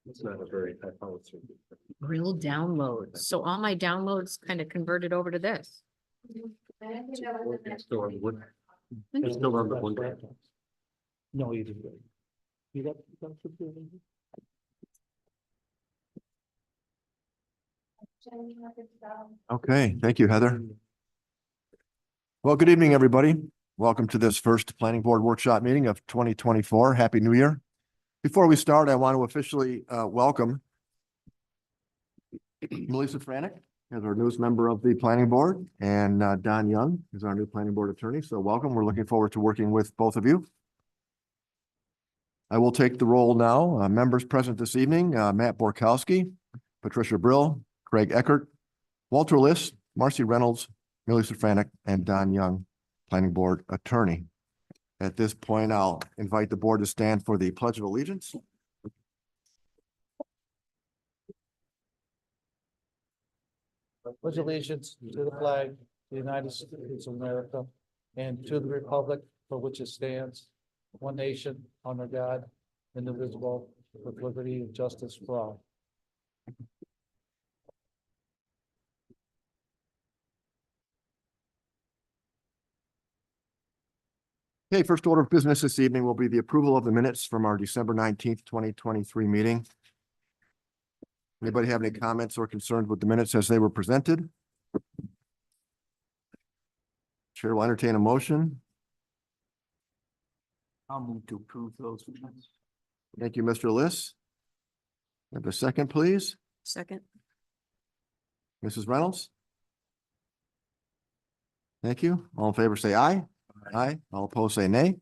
It's not a very high power. Real downloads. So all my downloads kind of converted over to this. It's still on wood. It's still on the one. No, you didn't. You got. Okay, thank you, Heather. Well, good evening, everybody. Welcome to this first planning board workshop meeting of 2024. Happy New Year. Before we start, I want to officially welcome Melissa Franek as our newest member of the planning board, and Don Young is our new planning board attorney. So welcome. We're looking forward to working with both of you. I will take the roll now. Members present this evening, Matt Borkowski, Patricia Brill, Craig Eckert, Walter Liss, Marcy Reynolds, Melissa Franek, and Don Young, planning board attorney. At this point, I'll invite the board to stand for the Pledge of Allegiance. Pledge allegiance to the flag, of the United States of America, and to the republic for which it stands, one nation, under God, indivisible, with liberty and justice for all. Okay, first order of business this evening will be the approval of the minutes from our December 19th, 2023 meeting. Anybody have any comments or concerns with the minutes as they were presented? Chair will entertain a motion. I'll move to approve those minutes. Thank you, Mr. Liss. Have a second, please. Second. Mrs. Reynolds? Thank you. All in favor, say aye. Aye. All opposed, say nay.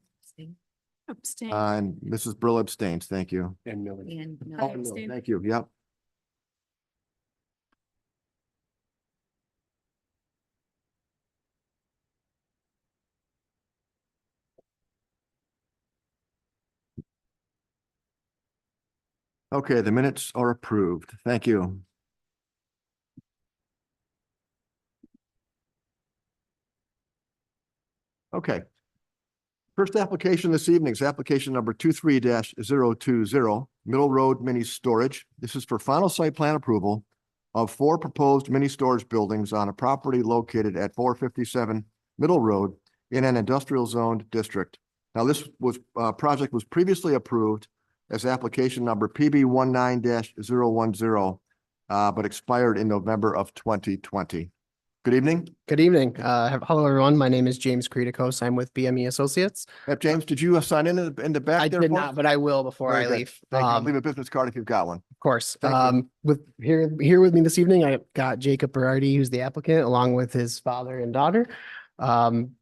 Abstain. And Mrs. Brill abstains. Thank you. And Millie. And no, Oh, no, abstain. thank you. Yep. Okay, the minutes are approved. Thank you. Okay. First application this evening is application number 23-020, Middle Road Mini Storage. This is for final site plan approval of 4 proposed mini storage buildings on a property located at 457 Middle Road in an industrial zoned district. Now, this project was previously approved as application number PB 19-010, but expired in November of 2020. Good evening. Good evening. Hello, everyone. My name is James Creedicos. I'm with BME Associates. James, did you sign in the back I there? did for us? not, but I will before Very I good. leave. Thank you. Of Leave a business card if you've got one. course. Thank you. With here with me this evening, I got Jacob Berardi, who's the applicant, along with his father and daughter.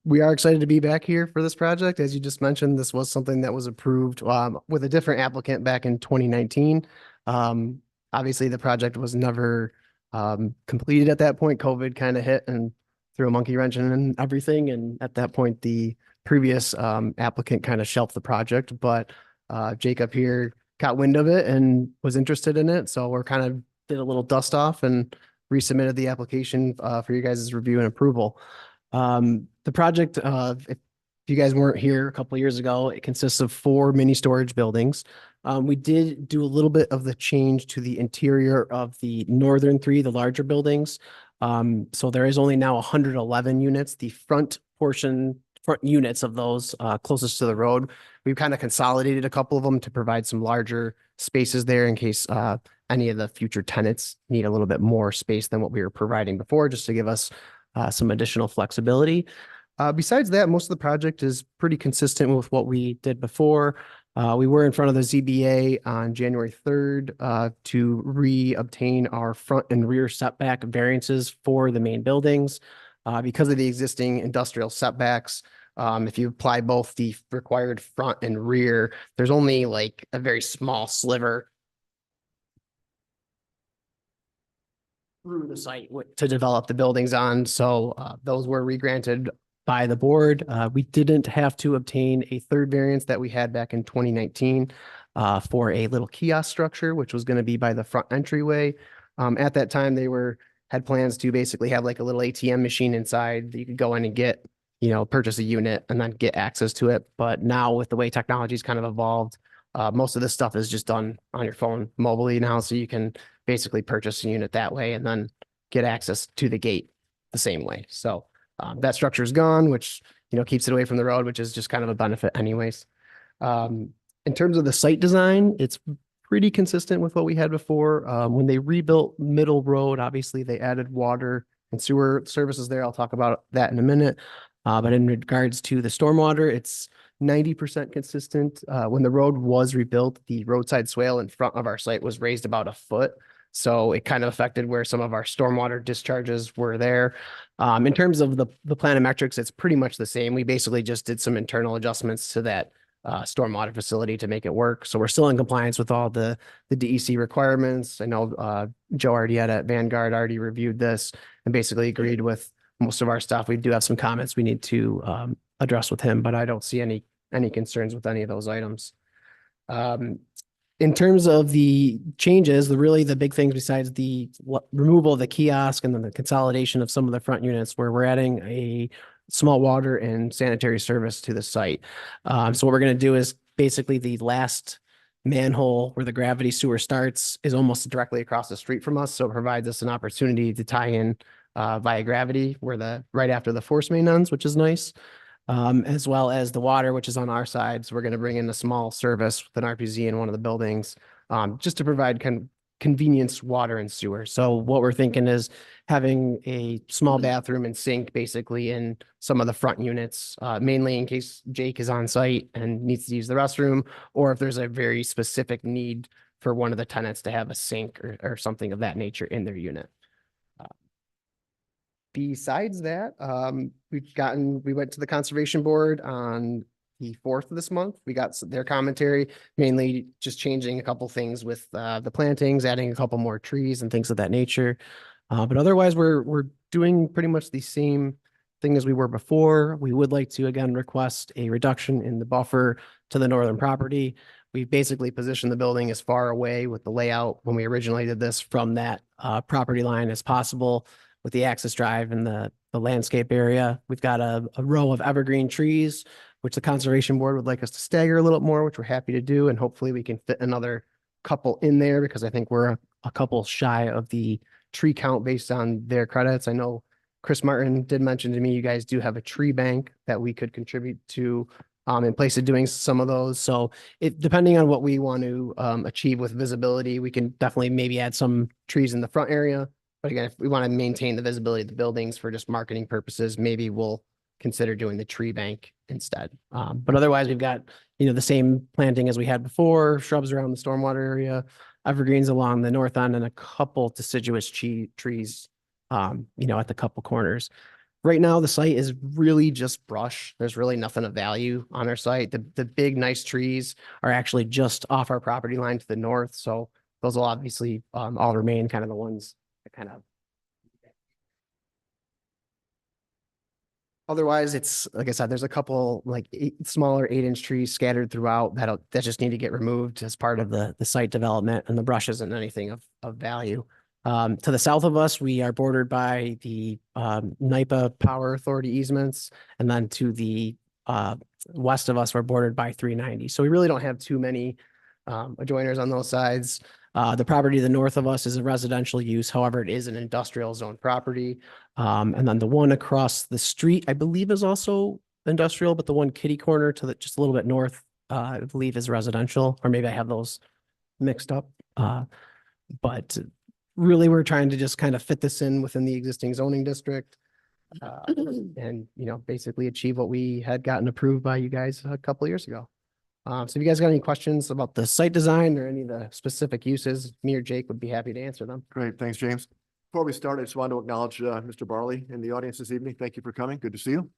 We are excited to be back here for this project. As you just mentioned, this was something that was approved with a different applicant back in 2019. Obviously, the project was never completed at that point. COVID kind of hit and threw a monkey wrench in and everything. And at that point, the previous applicant kind of shelved the project, but Jacob here got wind of it and was interested in it. So we're kind of did a little dust off and resubmitted the application for you guys' review and approval. The project, if you guys weren't here a couple of years ago, it consists of 4 mini storage buildings. We did do a little bit of the change to the interior of the northern 3, the larger buildings. So there is only now 111 units. The front units of those closest to the road, we've kind of consolidated a couple of them to provide some larger spaces there in case any of the future tenants need a little bit more space than what we were providing before, just to give us some additional flexibility. Besides that, most of the project is pretty consistent with what we did before. We were in front of the ZBA on January 3rd to re-obtain our front and rear setback variances for the main buildings. Because of the existing industrial setbacks, if you apply both the required front and rear, there's only like a very small sliver through the site to develop the buildings on. So those were regranted by the board. We didn't have to obtain a third variance that we had back in 2019 for a little kiosk structure, which was going to be by the front entryway. At that time, they had plans to basically have like a little ATM machine inside that you could go in and get, purchase a unit and then get access to it. But now with the way technology's kind of evolved, Most of this stuff is just done on your phone mobily now, so you can basically purchase a unit that way and then get access to the gate the same way. So that structure is gone, which, keeps it away from the road, which is just kind of a benefit anyways. In terms of the site design, it's pretty consistent with what we had before. When they rebuilt Middle Road, obviously they added water and sewer services there. I'll talk about that in a minute. But in regards to the stormwater, it's 90% consistent. When the road was rebuilt, the roadside swale in front of our site was raised about a foot. So it kind of affected where some of our stormwater discharges were there. In terms of the planimetrics, it's pretty much the same. We basically just did some internal adjustments to that stormwater facility to make it work. So we're still in compliance with all the DEC requirements. I know Joe Ardietta at Vanguard already reviewed this and basically agreed with most of our stuff. We do have some comments we need to address with him, but I don't see any concerns with any of those items. In terms of the changes, the big things besides the removal of the kiosk and then the consolidation of some of the front units, where we're adding a small water and sanitary service to the site. So what we're going to do is basically the last manhole where the gravity sewer starts is almost directly across the street from us. So it provides us an opportunity to tie in via gravity right after the force main ends, which is nice. As well as the water, which is on our side. So we're going to bring in a small service with an RPZ in one of the buildings, just to provide convenience water and sewer. So what we're thinking is having a small bathroom and sink basically in some of the front units, mainly in case Jake is on site and needs to use the restroom, or if there's a very specific need for one of the tenants to have a sink or something of that nature in their unit. Besides that, we went to the conservation board on the 4th of this month. We got their commentary, mainly just changing a couple things with the plantings, adding a couple more trees and things of that nature. But otherwise, we're doing pretty much the same thing as we were before. We would like to again request a reduction in the buffer to the northern property. We basically positioned the building as far away with the layout when we originally did this from that property line as possible, with the access drive and the landscape area. We've got a row of evergreen trees, which the conservation board would like us to stagger a little more, which we're happy to do. And hopefully we can fit another couple in there, because I think we're a couple shy of the tree count based on their credits. I know Chris Martin did mention to me, you guys do have a tree bank that we could contribute to in place of doing some of those. So depending on what we want to achieve with visibility, we can definitely maybe add some trees in the front area. But again, if we want to maintain the visibility of the buildings for just marketing purposes, maybe we'll consider doing the tree bank instead. But otherwise, we've got, the same planting as we had before, shrubs around the stormwater area, evergreens along the north end, and a couple deciduous trees, at the couple corners. Right now, the site is really just brush. There's really nothing of value on our site. The big, nice trees are actually just off our property line to the north. So those will obviously all remain kind of the ones that kind of. Otherwise, it's like I said, there's a couple smaller 8-inch trees scattered throughout that just need to get removed as part of the site development, and the brush isn't anything of value. To the south of us, we are bordered by the NIPA Power Authority easements, and then to the west of us, we're bordered by 390. So we really don't have too many adjoiners on those sides. The property to the north of us is a residential use. However, it is an industrial zone property. And then the one across the street, I believe, is also industrial, but the one kitty corner to just a little bit north, I believe, is residential, or maybe I have those mixed up. But really, we're trying to just kind of fit this in within the existing zoning district. And, basically achieve what we had gotten approved by you guys a couple of years ago. So if you guys got any questions about the site design or any of the specific uses, me or Jake would be happy to answer them. Great, thanks, James. Before we start, I just want to acknowledge Mr. Barley in the audience this evening. Thank you for coming. Good to see you.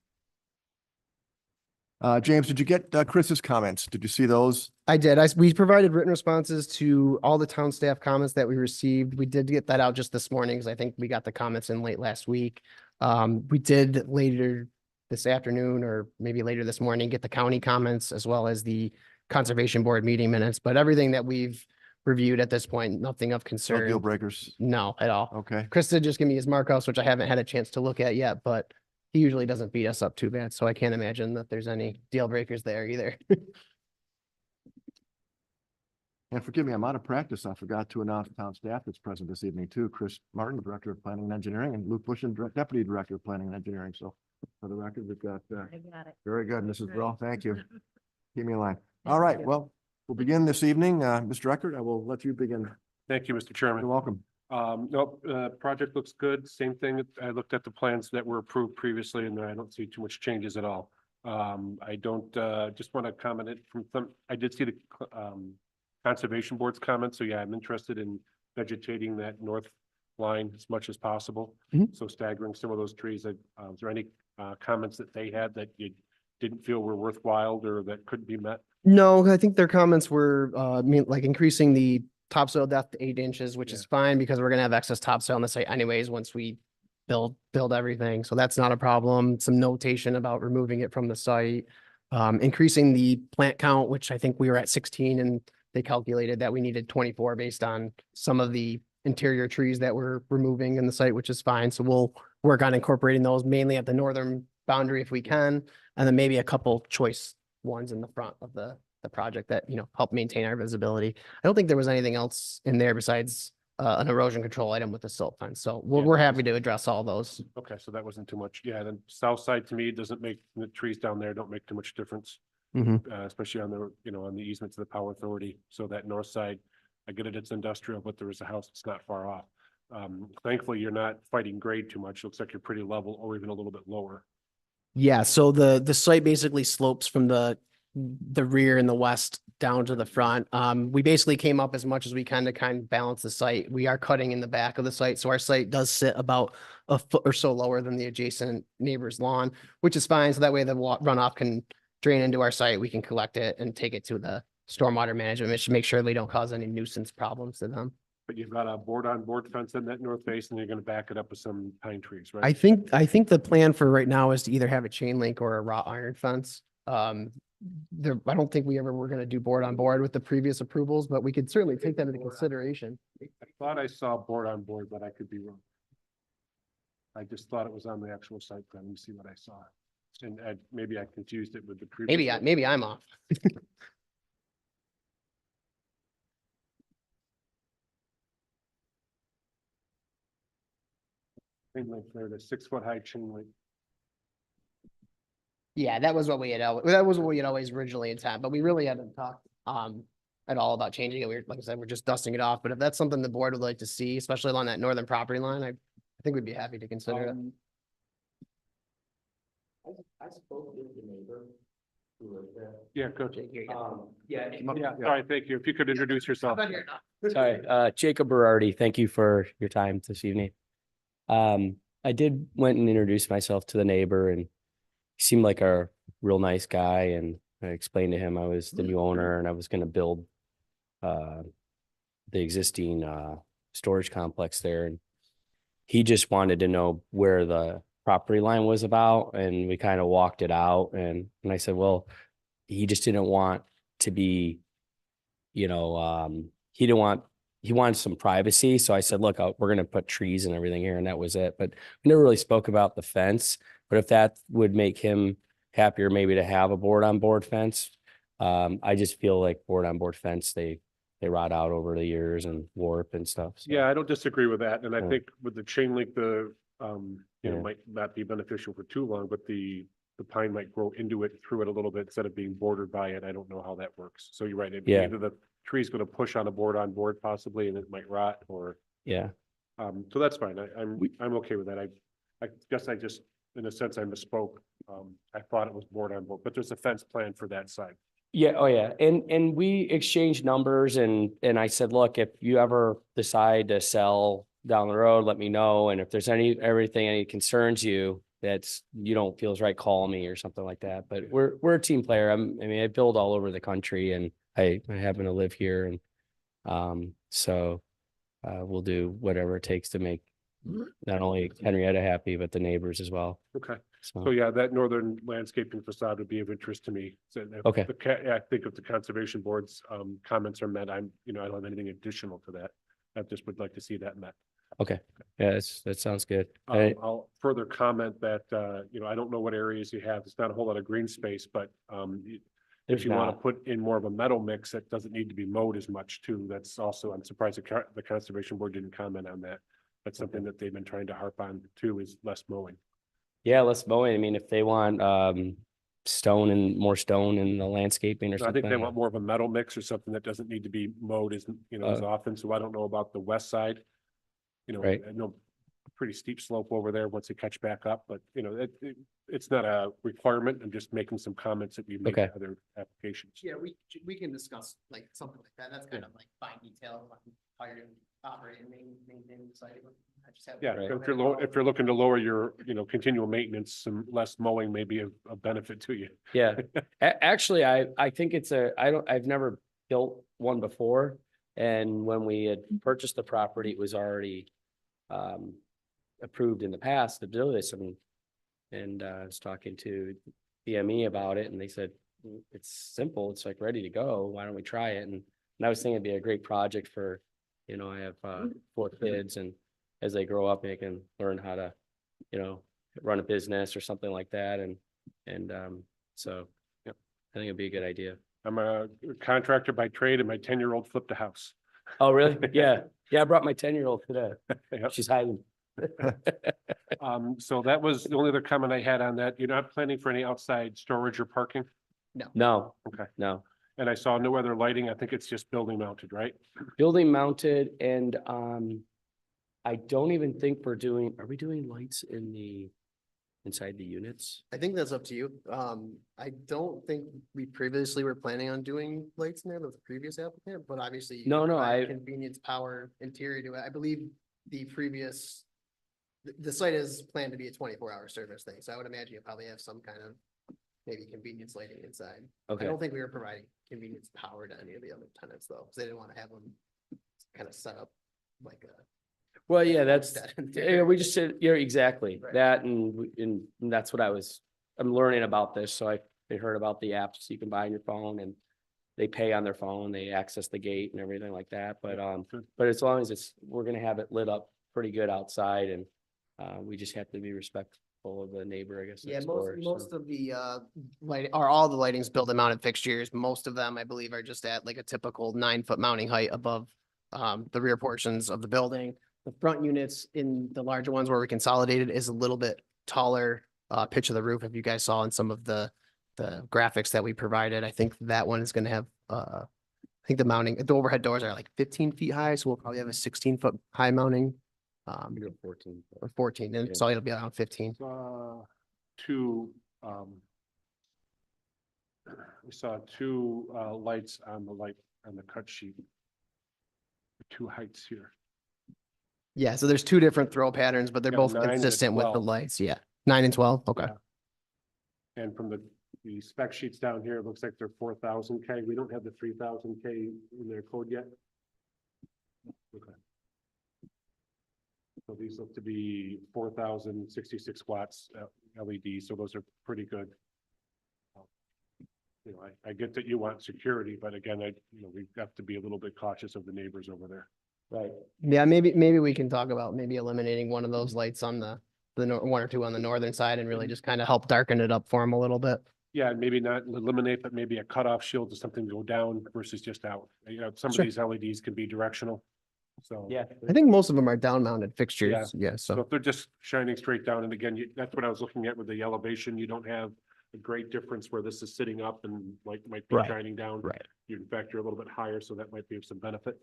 James, did you get Chris's comments? Did you see those? I did. We provided written responses to all the town staff comments that we received. We did get that out just this morning, because I think we got the comments in late last week. We did later this afternoon, or maybe later this morning, get the county comments as well as the conservation board meeting minutes, but everything that we've reviewed at this point, nothing of No concern. deal breakers. No, at all. Okay. Chris did just give me his markups, which I haven't had a chance to look at yet, but he usually doesn't beat us up too bad. So I can't imagine that there's any deal breakers there either. And forgive me, I'm out of practice. I forgot to announce town staff that's present this evening too. Chris Martin, Director of Planning and Engineering, and Luke Bushin, Deputy Director of Planning and Engineering. So for the record, we've got, I got it. very good, Mrs. Brill. Thank you. Keep me in line. Thank All right, you. well, we'll begin this evening. Mr. Eckert, I will let you begin. Thank you, Mr. You're Chairman. welcome. Nope, project looks good. Same thing. I looked at the plans that were approved previously and I don't see too much changes at all. I don't, just want to comment it from some, I did see the, Conservation Board's comments. So yeah, I'm interested in vegetating that north line as much as possible. Mhm. So staggering some of those trees. Is there any, comments that they had that you didn't feel were worthwhile or that couldn't be met? No, I think their comments were, like increasing the topsoil depth to 8 inches, which is Yeah. fine because we're gonna have excess topsoil on the site anyways, once we build everything. So that's not a problem. Some notation about removing it from the site. Increasing the plant count, which I think we were at 16 and they calculated that we needed 24 based on some of the interior trees that we're removing in the site, which is fine. So we'll work on incorporating those mainly at the northern boundary if we can, and then maybe a couple choice ones in the front of the project that, help maintain our visibility. I don't think there was anything else in there besides an erosion control item with the silt fence. So Yeah. we're happy to address all those. Okay, so that wasn't too much. Yeah, then south side to me doesn't make, the trees down there don't make too much difference. Especially on the, on the easement to the power authority. So that north side, I get it, it's industrial, but there is a house that's not far off. Thankfully, you're not fighting grade too much. Looks like you're pretty level or even a little bit lower. Yeah, so the site basically slopes from the rear and the west down to the front. We basically came up as much as we can to kind of balance the site. We are cutting in the back of the site, so our site does sit about a foot or so lower than the adjacent neighbor's lawn, which is fine. So that way the runoff can drain into our site. We can collect it and take it to the stormwater management, to make sure they don't cause any nuisance problems to them. But you've got a board fence in that north face and you're gonna back it up with some pine trees, right? I think the plan for right now is to either have a chain link or a wrought iron fence. I don't think we ever were gonna do board on board with the previous approvals, but we could certainly take that into consideration. I thought I saw board on board, but I could be wrong. I just thought it was on the actual site plan. Let me see what I saw. And maybe I confused it with the previous. Maybe I'm off. Chain link there, the 6-foot high chain link. Yeah, that was what we had always originally intended, but we really hadn't talked at all about changing it. Like I said, we're just dusting it off. But if that's something the board would like to see, especially along that northern property line, I think we'd be happy to consider it. I spoke with the neighbor who lived there. Yeah, good. Yeah. Yeah, sorry, thank you. If you could introduce yourself. Sorry, Jacob Berardi, thank you for your time this evening. I went and introduced myself to the neighbor and he seemed like a real nice guy, and I explained to him I was the new owner and I was gonna build the existing storage complex there, and he just wanted to know where the property line was about, and we kind of walked it out, and I said, well, he just didn't want to be, he wanted some privacy. So I said, look, we're going to put trees and everything here, and that was it. But we never really spoke about the fence, but if that would make him happier, maybe to have a board on board fence. I just feel like board on board fence, they rot out over the years and warp and stuff. So. Yeah, I don't disagree with that. And I Yeah. think with the chain link, Yeah. might not be beneficial for too long, but the pine might grow into it, through it a little bit instead of being bordered by it. I don't know how that works. So you're right. Yeah. Either the tree's going to push on a board on board possibly, and it might rot, or, Yeah. so that's fine. I'm okay with that. I guess I just, in a sense, I misspoke. I thought it was board on board, but there's a fence plan for that side. Yeah. Oh yeah. And we exchanged numbers, and I said, look, if you ever decide to sell down the road, let me know. And if there's any concerns you, you don't feel is right, call me or something like that. But we're a team player. I build all over the country, and I happen to live here. And so we'll do whatever it takes to make not only Henrietta happy, but the neighbors as well. Okay. So So, yeah, that northern landscaping facade would be of interest to me. So if Okay. I think if the conservation board's comments are met, I don't have anything additional to that. I just would like to see that met. okay. Yeah, that sounds good. I- I'll further comment that, I don't know what areas you have. It's not a whole lot of green space, but There's If you want to not. put in more of a metal mix, that doesn't need to be mowed as much too. That's also, I'm surprised the Conservation Board didn't comment on that. That's something that they've been trying to harp on too, is less mowing. Yeah, let's mow it. I mean, if they want stone and more stone in the landscaping or So I something. think they want more of a metal mix or something that doesn't need to be mowed as, as often. So I don't know about the west side. Right. I know pretty steep slope over there once they catch back up, but it's not a requirement. I'm just making some comments that we make Okay. in other applications. Yeah, we can discuss like something like that. That's kind of like fine detail on how you're gonna operate and maintain the site. I just have. Yeah, if you're looking to lower your, continual maintenance, some less mowing may be a benefit to you. Yeah, actually, I think I've never built one before. And when we had purchased the property, it was already approved in the past to do this, and I was talking to BME about it, and they said, it's simple, it's like ready to go, why don't we try it? And I was thinking it'd be a great project for, I have 4 kids, and as they grow up, they can learn how to, run a business or something like that, and so, yep, I think it'd be a good idea. I'm a contractor by trade and my 10-year-old flipped a house. Oh, really? Yeah, I brought my 10-year-old today. Yep. She's hiding. So that was the only other comment I had on that. You're not planning for any outside storage or parking? No. Okay. No. And I saw no other lighting. I think it's just building mounted, right? Building mounted, and I don't even think are we doing lights inside the units? I think that's up to you. I don't think we previously were planning on doing lights in there with the previous applicant, but obviously. you No, can no, provide I- Convenience, power, interior to it. I believe the previous, the site is planned to be a 24-hour service thing, so I would imagine you probably have some kind of maybe convenience lighting inside. I Okay, don't think we were providing convenience power to any of the other tenants though, because they didn't want to have them kind of set up like a. well, yeah, that's, homestead yeah, interior. we just said, yeah, exactly, Right. that, and that's what I'm learning about this, so I heard about the apps you can buy on your phone, and they pay on their phone, they access the gate and everything like that, but Good. but as long as we're gonna have it lit up pretty good outside, and we just have to be respectful of the neighbor, I guess. Yeah, next most, door, so. most of the, light, are all the lighting's built and mounted fixtures. Most of them, I believe, are just at like a typical 9-foot mounting height above, the rear portions of the building. The front units in the larger ones where we consolidated is a little bit taller, pitch of the roof. If you guys saw in some of the graphics that we provided, I think that one is gonna have, I think the overhead doors are like 15 feet high, so we'll probably have a 16-foot high mounting. We do 14. Or 14, and Yeah. so it'll be around 15. We saw two lights on the cut sheet. 2 heights here. Yeah, so there's 2 different throw patterns, but they're Yeah, both 9 and consistent with the 12. lights. Yeah, 9 and 12. Okay. Yeah. And from the spec sheets down here, it looks like they're 4,000 K. We don't have the 3,000 K in their code yet. Okay. So these look to be 4,066 watts LED, so those are pretty good. I get that you want security, but again, we've got to be a little bit cautious of the neighbors over there. Right. Yeah, maybe we can talk about maybe eliminating one of those lights on the 1 or 2 on the northern side and really just kind of help darken it up for them a little bit. Yeah, and maybe not eliminate, but maybe a cutoff shield to something to go down versus just out. Some of Sure. these LEDs can be directional. So. Yeah. I think most of them are down mounted fixtures. Yeah, So so if they're just shining straight down, and again, that's what I was looking at with the elevation, you don't have a great difference where this is sitting up and like might be Right, shining down. right. In fact, you're a little bit higher, so that might be of some benefit.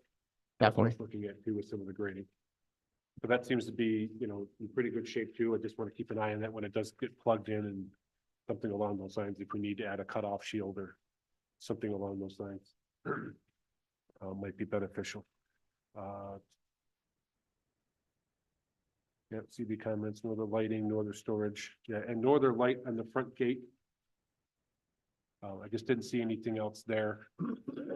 That's what I was definitely. looking at too with some of the grading. But that seems to be, in pretty good shape too. I just want to keep an eye on that when it does get plugged in and something along those lines, if we need to add a cutoff shield or something along those lines. Might be beneficial. Yeah, CB comments, no other lighting, no other storage, yeah, and no other light on the front gate. I just didn't see anything else there.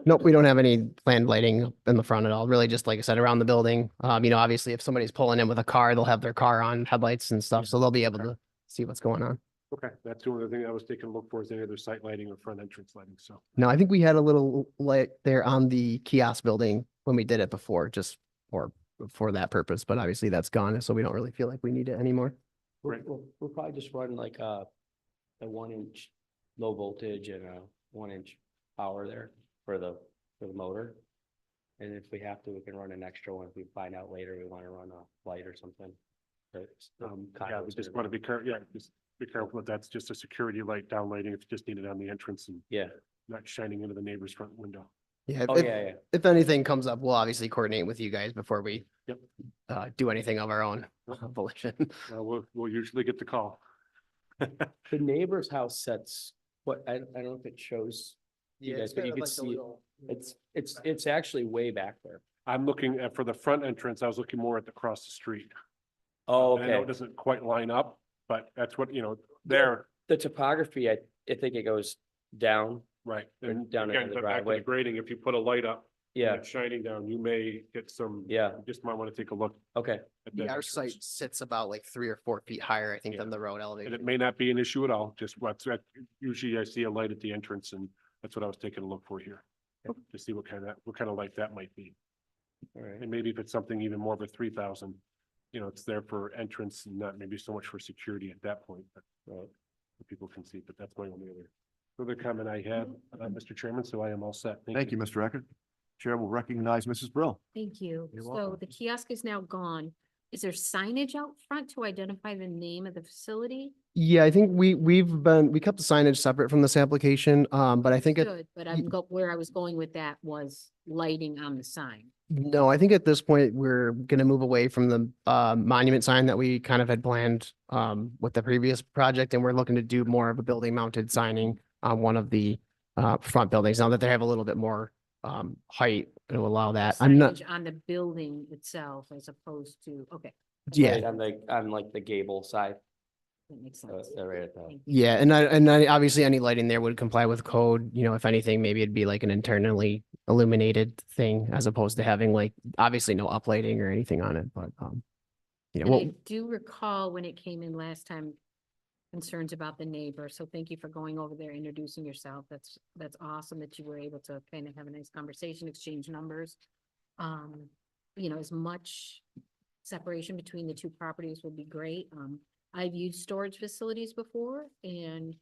Nope, we don't have any planned lighting in the front at all. Really just, like I said, around the building. Obviously if somebody's pulling in with a car, they'll have their car on headlights and stuff, so they'll be able to see what's going on. Okay, that's the only thing I was taking a look for, is any other site lighting or front entrance lighting, so. No, I think we had a little light there on the kiosk building when we did it before, just for that purpose, but obviously that's gone, so we don't really feel like we need it anymore. Right. We'll probably just run like a 1-inch low voltage and 1-inch power there for the motor. And if we have to, we can run an extra one if we find out later we want to run a light or something. But, Yeah, we conduits just are- want to be careful, yeah, just be careful that that's just a security light downlighting. If you just need it on the entrance and Yeah, not shining into the neighbor's front window. Yeah, oh, if, yeah, yeah. if anything comes up, we'll obviously coordinate with you guys before we Yep. do anything of our own Yep. volition. We'll usually get the call. The neighbor's house sets, what, I don't know if it shows you guys, but you can see it. It's actually way back there. I'm looking at, for the front entrance, I was looking more at the across the street. Oh, And I know it okay. doesn't quite line up, but that's what, there, The topography, I think it goes down. right. Or And down into again, the but back to driveway. the grading, if you put a light up. and Yeah, it's shining down, you may get some. yeah, You just might want to take a look. okay. At that Our entrance. site sits about like 3 or 4 feet higher, I think, Yeah. than the road And elevation. it may not be an issue at all, just usually I see a light at the entrance and that's what I was taking a look for here. To see what kind of light that might be. All right. And maybe if it's something even more of a 3,000, it's there for entrance and not maybe so much for security at that point, but people can see, but that's my only other comment I had, Mr. Chairman, so I am all set. Thank you, Mr. Eckert. Chair will recognize Mrs. Brill. Thank you. You're So welcome. the kiosk is now gone. Is there signage out front to identify the name of the facility? Yeah, I think we kept the signage separate from this application, but I think Good, but where I was going with that was lighting on the sign. no, I think at this point, we're gonna move away from the monument sign that we kind of had planned with the previous project, and we're looking to do more of a building mounted signing on one of the front buildings, now that they have a little bit more height to allow that. I'm not, Signage on the building itself as opposed to, okay, yeah. Right on like the gable side, that makes sense. right at the, Thank you. Yeah, and obviously any lighting there would comply with code, if anything, maybe it'd be like an internally illuminated thing as opposed to having like, obviously no uplighting or anything on it, but, And well, I do recall when it came in last time, concerns about the neighbor. So thank you for going over there, introducing yourself. That's awesome that you were able to kind of have a nice conversation, exchange numbers. As much separation between the two properties would be great. I've used storage facilities before and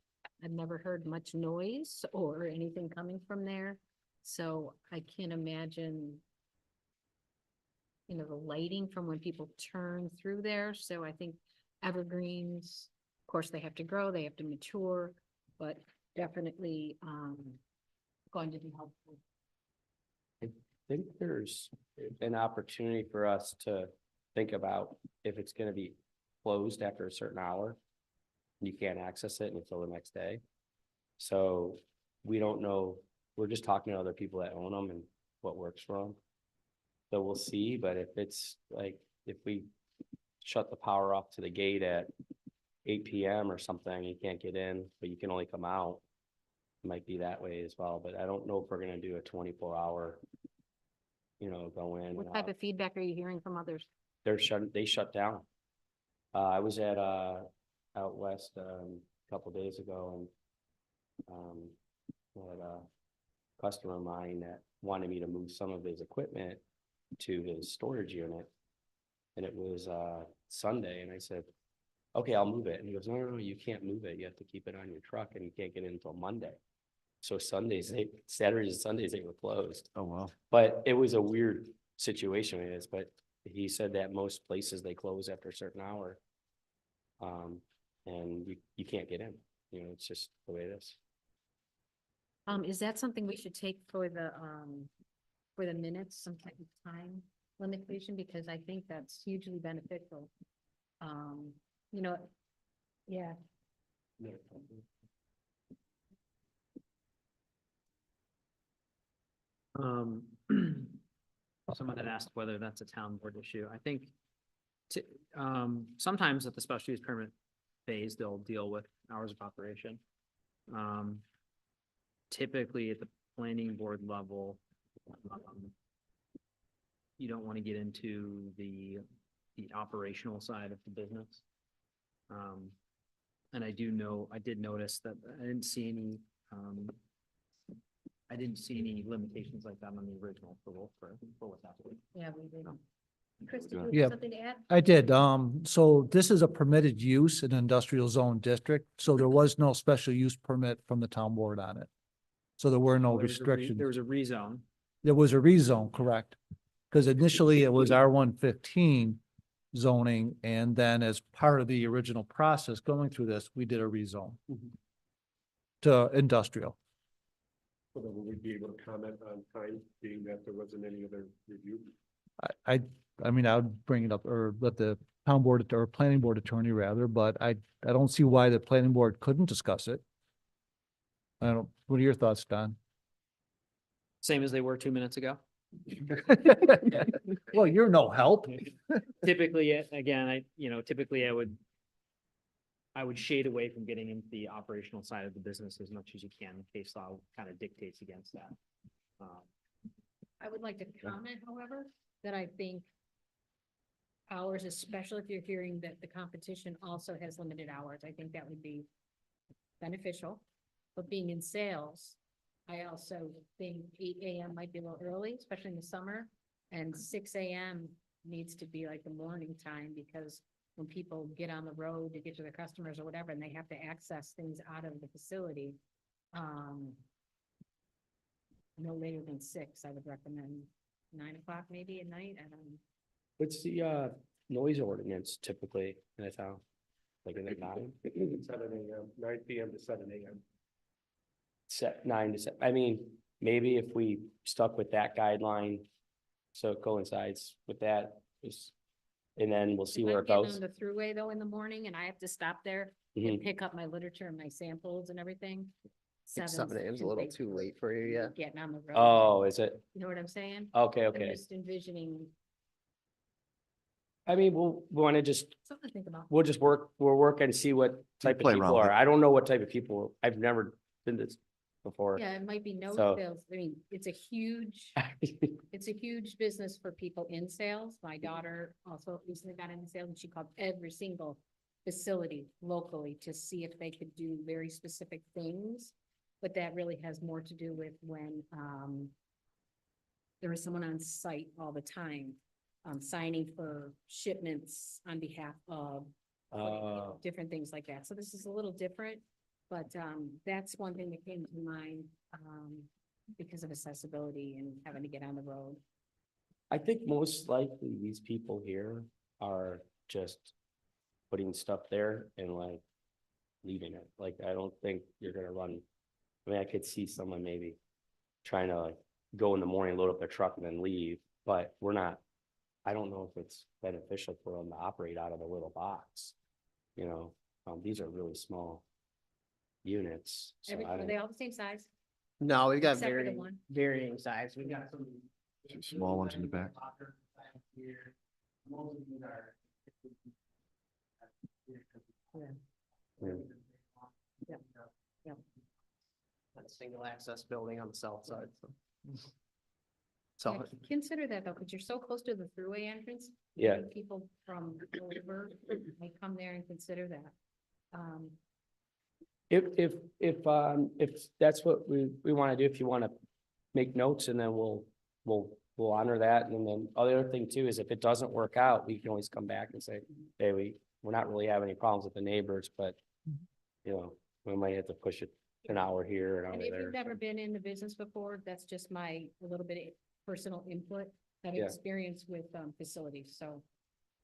I've never heard much noise or anything coming from there. So I can't imagine the lighting from when people turn through there. So I think evergreens, of course, they have to grow, they have to mature, but definitely going to be helpful. I think there's an opportunity for us to think about if it's gonna be closed after a certain hour. You can't access it until the next day. So we don't know, we're just talking to other people that own them and what works for them. So we'll see, but if it's like, if we shut the power off to the gate at 8 PM or something, you can't get in, but you can only come out. It might be that way as well, but I don't know if we're gonna do a 24-hour, go in. What and type out. of feedback are you hearing from others? They shut down. I was at out west a couple days ago and had a customer of mine that wanted me to move some of his equipment to his storage unit. And it was Sunday and I said, okay, I'll move it. And he goes, no, you can't move it. You have to keep it on your truck and you can't get it until Monday. So Saturdays and Sundays, they were closed. Oh, wow. But it was a weird situation it is, but he said that most places they close after a certain hour. And you can't get in, it's just the way it is. Is that something we should take for the minutes, some type of time limitation? Because I think that's hugely beneficial. Yeah. Someone had asked whether that's a town board issue. I think sometimes at the special use permit phase, they'll deal with hours of operation. Typically at the planning board level, you don't want to get into the operational side of the business. And I did notice that I didn't see any limitations like that on the original approval for what's happening. Yeah, we did. Chris, did you Yeah. have something to add? I did. So this is a permitted use in industrial zone district, so there was no special use permit from the town board on it. So there were no There was a re- restrictions. There was a rezone. There was a rezone, correct? Because initially it was R115 zoning, and then as part of the original process going through this, we did a rezone to industrial. So that we would be able to comment on time, being that there wasn't any other review. I mean, I would bring it up or let the town board or planning board attorney rather, but I don't see why the planning board couldn't discuss it. I don't, what are your thoughts, Don? Same as they were 2 minutes ago. Well, you're no help. Typically, again, typically I would shade away from getting into the operational side of the business as much as you can. Case law kind of dictates against that. I would like to comment, however, that I think hours, especially if you're hearing that the competition also has limited hours, I think that would be beneficial. But being in sales, I also think 8 AM might be a little early, especially in the summer. And 6 AM needs to be like the morning time, because when people get on the road to get to their customers or whatever, and they have to access things out of the facility, no later than 6, I would recommend 9 o'clock maybe at night. I don't know. What's the noise ordinance typically in a town? Like in the 9? 7 AM, 9 PM to 7 AM. Set 9 to 7. I mean, maybe if we stuck with that guideline, so it coincides with that, and then we'll see If where I'm it getting goes. on the thruway though in the morning and I have to stop there Mhm. and pick up my literature and my samples and everything. 7 AM is a little too late for you, yeah. Getting on the road. Oh, is it? You know what I'm saying? Okay, I'm okay. just envisioning I mean, we'll want to just, something to think about. we'll just we'll work and see what type of play around people with are. it. I don't know what type of people, I've never been this before. Yeah, it might be no So- sales. I mean, it's a huge business for people in sales. My daughter also recently got into sales and she called every single facility locally to see if they could do very specific things. But that really has more to do with when, there is someone on site all the time, signing for shipments on behalf of different things like that. So this is a little different, but that's one thing that came to mind because of accessibility and having to get on the road. I think most likely these people here are just putting stuff there and like leaving it. Like, I don't think you're gonna run. I mean, I could see someone maybe trying to like go in the morning, load up their truck and then leave, but we're not. I don't know if it's beneficial for them to operate out of a little box. You know, these are really small units. So I Are don't. they all the same size? No, we've got Except for the varying, one. varying size. We've got some. Two small ones in the back. That single access building on the south side, so. Yeah, So, consider that though, because you're so close to the thruway entrance. Yeah. Maybe people from over may come there and consider that. If that's what we want to do, if you want to make notes and then we'll honor that. And then the other thing too is if it doesn't work out, we can always come back and say, hey, we're not really having any problems with the neighbors, but you know, we might have to push it an hour here, an And hour if there. you've never been in the business before, that's just my, a little bit of personal input, that Yeah. experience with facilities, so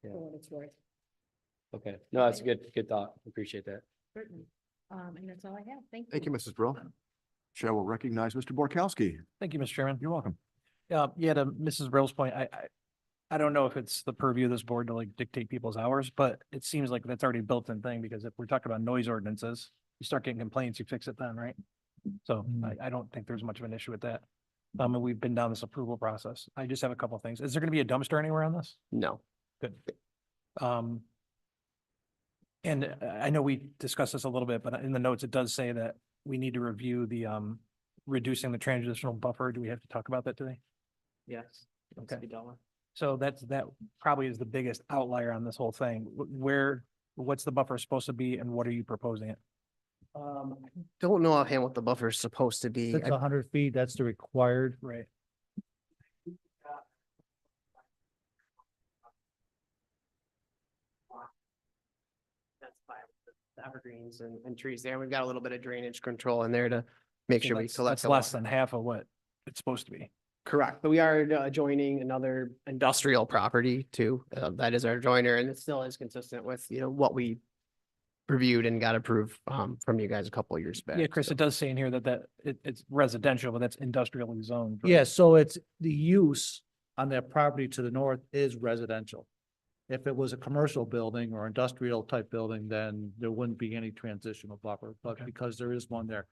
Yeah. for what it's worth, Okay, no, that's a good thought. Appreciate that. certainly. And that's all I have. Thank you. Thank you, Mrs. Brill. Chair will recognize Mr. Borkowski. Thank you, Mr. Chairman. You're welcome. Yeah, to Mrs. Brill's point, I don't know if it's the purview of this board to like dictate people's hours, but it seems like that's already a built-in thing, because if we're talking about noise ordinances, you start getting complaints, you fix it then, right? So I don't think there's much of an issue with that. And we've been down this approval process. I just have a couple of things. Is there gonna be a dumpster anywhere on this? no, Good. And I know we discussed this a little bit, but in the notes, it does say that we need to review the reducing the transitional buffer. Do we have to talk about that today? Yes. Okay. $60. So that probably is the biggest outlier on this whole thing. What's the buffer supposed to be and what are you proposing it? don't know offhand what the buffer is supposed to be. It's 100 feet, that's the required. Right. That's fine. The evergreens and trees there. We've got a little bit of drainage control in there to make So sure we that's- collect. That's the less water. than half of what it's supposed to be. Correct, but we are adjoining another industrial property too. That is our joiner, and it still is consistent with, what we reviewed and got approved from you guys a couple of years back. Yeah, Chris, so. it does say in here that it's residential, but that's industrially zoned. right? Yeah, so it's the use on that property to the north is residential. If it was a commercial building or industrial type building, then there wouldn't be any transitional buffer, but Okay. because there is one there.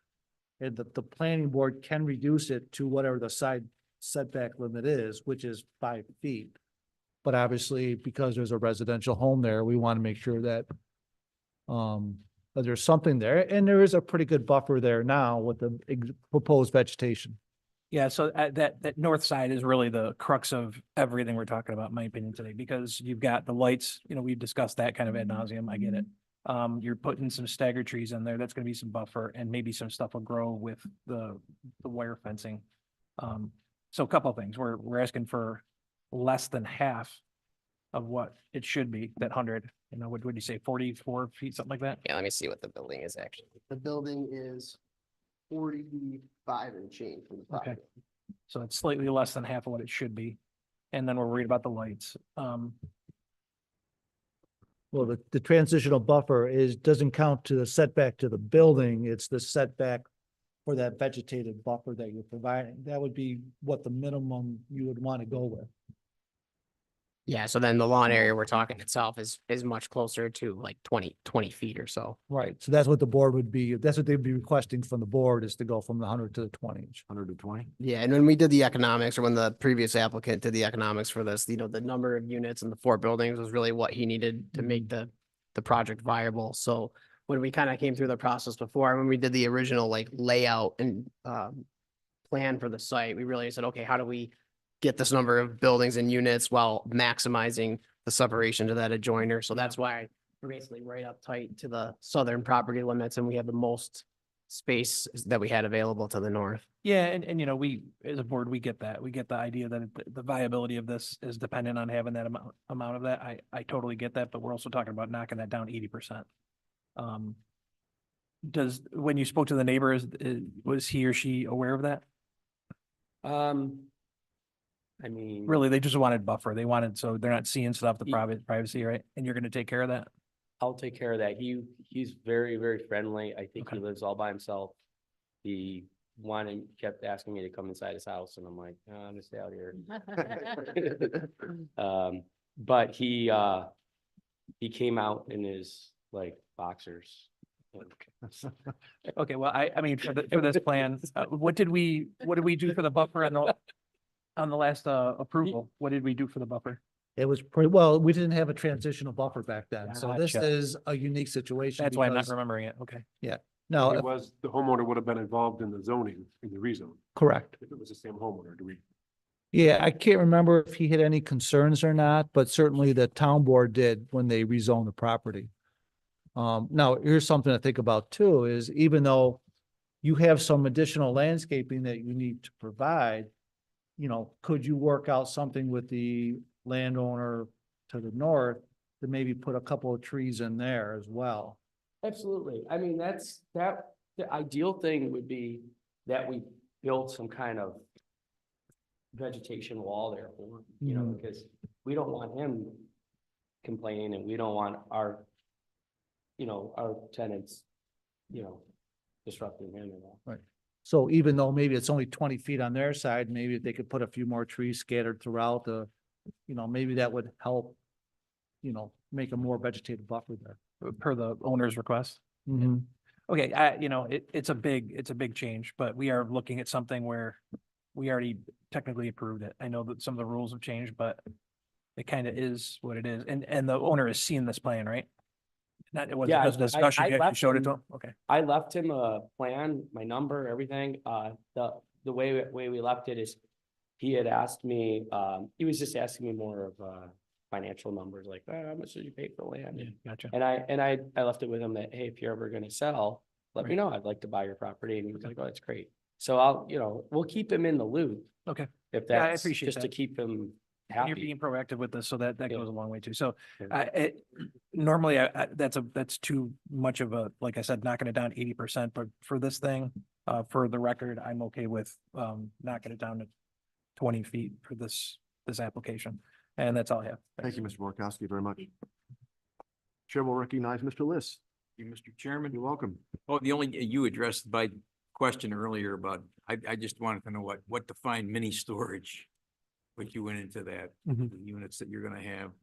And the planning board can reduce it to whatever the side setback limit is, which is 5 feet. But obviously, because there's a residential home there, we want to make sure that that there's something there, and there is a pretty good buffer there now with the proposed vegetation. Yeah, so that north side is really the crux of everything we're talking about, in my opinion, today, because you've got the lights, we've discussed that kind of ad nauseum, I get it. You're putting some stagger trees in there, that's gonna be some buffer, and maybe some stuff will grow with the wire fencing. So a couple of things, we're asking for less than half of what it should be, that 100, what would you say, 44 feet, something like that? Yeah, let me see what the building is actually. The building is 45 and change from the Okay. property. So it's slightly less than half of what it should be. And then we're worried about the lights. Well, the transitional buffer doesn't count to the setback to the building, it's the setback for that vegetated buffer that you're providing. That would be what the minimum you would want to go with. Yeah, so then the lawn area we're talking itself is much closer to like 20 feet or so. Right. So that's what the board would be, that's what they'd be requesting from the board, is to go from the 100 to the 20 inch. 100 to 20? Yeah, and when we did the economics, or when the previous applicant did the economics for this, the number of units and the 4 buildings was really what he needed to make the project viable. So when we kind of came through the process before, when we did the original like layout and plan for the site, we really said, okay, how do we get this number of buildings and units while maximizing the separation to that adjoiner? So that's why we're basically right up tight to the southern property limits, and we have the most space that we had available to the north. Yeah, and we, as a board, we get that. We get the idea that the viability of this is dependent on having that amount of that. I totally get that, but we're also talking about knocking that down 80%. When you spoke to the neighbor, was he or she aware of that? I mean. Really, they just wanted buffer. They wanted, so they're not seeing stuff, the Ye- privacy, right? And you're gonna take care of that? I'll take care of that. He's very, very friendly. I think he Okay. lives all by himself. He kept asking me to come inside his house and I'm like, "No, I'm gonna stay out here." But he came out in his like boxers. Okay, well, I mean, for this plan, what did we do for the buffer on the last approval? What did we do for the buffer? It was pretty, well, we didn't have a transitional buffer back then, so this Gotcha. is a unique situation. That's why I'm not because- remembering it. Okay. No, It was, the homeowner would have been involved in the zoning, in the rezone, correct. if it was the same homeowner, do we? Yeah, I can't remember if he had any concerns or not, but certainly the town board did when they rezoned the property. Now, here's something to think about too, is even though you have some additional landscaping that you need to provide, could you work out something with the landowner to the north to maybe put a couple of trees in there as well? Absolutely. I mean, the ideal thing would be that we build some kind of vegetation wall there for him, Mhm. because we don't want him complaining and we don't want our tenants, disrupting him and all. So even though maybe it's only 20 feet on their side, maybe if they could put a few more trees scattered throughout maybe that would help, make a more vegetated buffer there. Per the owner's request. Mhm. Okay, it's a big change, but we are looking at something where we already technically approved it. I know that some of the rules have changed, but it kind of is what it is. And the owner has seen this plan, right? Not, it wasn't Yeah, just a discussion, I you actually left showed it to him- him? Okay. I left him a plan, my number, everything. The way we left it is he had asked me, he was just asking me more of financial numbers, like, how much did you pay for land? Yeah, gotcha. And I left it with him that, hey, if you're ever gonna sell, let me Right. know. I'd like to buy your property. And he was like, oh, that's great. So we'll keep him in the loop. Okay. If Yeah, I that's appreciate just to that. keep him You're happy. being proactive with this, so that Yeah. goes a long way too. So Yeah. normally that's too much of a, like I said, knocking it down 80%, but for this thing, for the record, I'm okay with, knocking it down to 20 feet for this application. And that's all I have. Thank you, Mr. Borkowski, very much. Chair will recognize Mr. Liss. You, Mr. Chairman. You're welcome. Oh, the only, you addressed my question earlier about, I just wanted to know what defined mini storage. What you went into that, Mhm. the units that you're gonna have.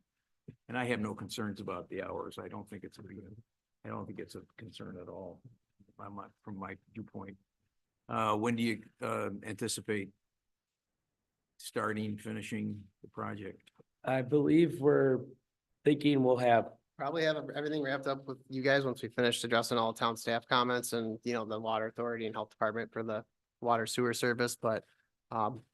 And I have no concerns about the hours. I don't think it's a concern at all. From my viewpoint. When do you, anticipate starting, finishing the project? I believe we're thinking we'll have, Probably have everything wrapped up with you guys once we finish addressing all town staff comments and, you know, the water authority and health department for the water sewer service, but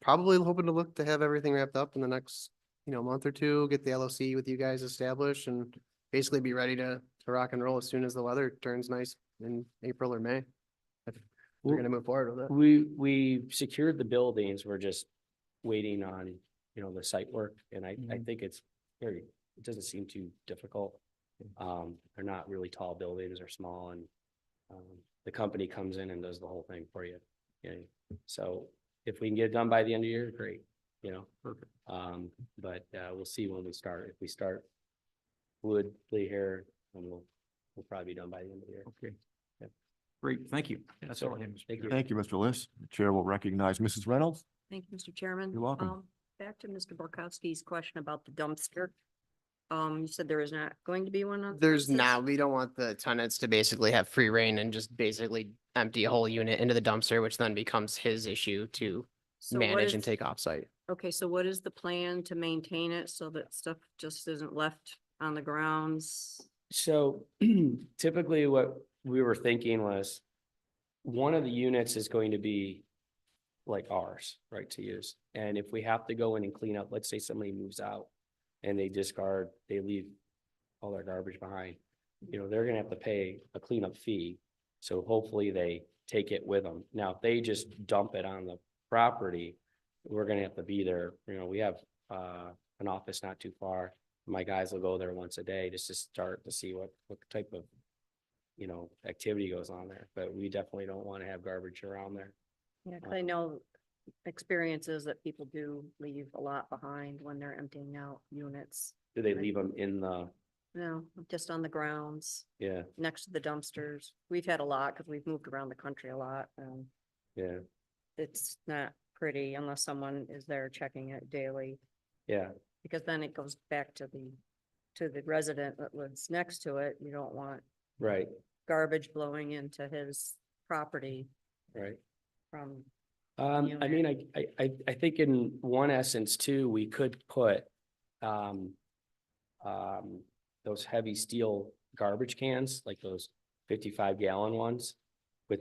probably hoping to look to have everything wrapped up in the next, you know, month or two, get the LOC with you guys established and basically be ready to rock and roll as soon as the weather turns nice in April or May. If we're gonna move forward with it. we secured the buildings. We're just waiting on, you know, the site work. And I think it doesn't seem too difficult. They're not really tall buildings, they're small and the company comes in and does the whole thing for you. Yeah. So if we can get it done by the end of the year, great, you know. Perfect. But we'll see when we start. If we start wood here, then we'll probably be done by the end of the year. Okay. Yeah. Great, thank you. That's all I have. Mr. Thank you. Chairman. Thank you, Mr. Liss. The chair will recognize Mrs. Reynolds. Thank you, Mr. Chairman. You're welcome. Back to Mr. Borkowski's question about the dumpster. You said there is not going to be one on. There's premises? not, we don't want the tenants to basically have free reign and just basically empty a whole unit into the dumpster, which then becomes his issue to So what manage and is- take offsite. Okay, so what is the plan to maintain it so that stuff just isn't left on the grounds? So typically what we were thinking was one of the units is going to be like ours, right, to use. And if we have to go in and clean up, let's say somebody moves out and they leave all their garbage behind, you know, they're gonna have to pay a cleanup fee. So hopefully they take it with them. Now, if they just dump it on the property, we're gonna have to be there. You know, we have an office not too far. My guys will go there once a day just to start to see what type of, you know, activity goes on there. But we definitely don't want to have garbage around there. Yeah, 'cause I know experiences that people do leave a lot behind when they're emptying out units. Do they leave them in the, No, just on the grounds, yeah, next to the dumpsters. We've had a lot because we've moved around the country a lot. yeah, It's not pretty unless someone is there checking it daily. yeah, Because then it goes back to the resident that lives next to it. You don't want right, garbage blowing into his property right. from, I mean, I think in one essence too, we could put those heavy steel garbage cans, like those 55-gallon ones with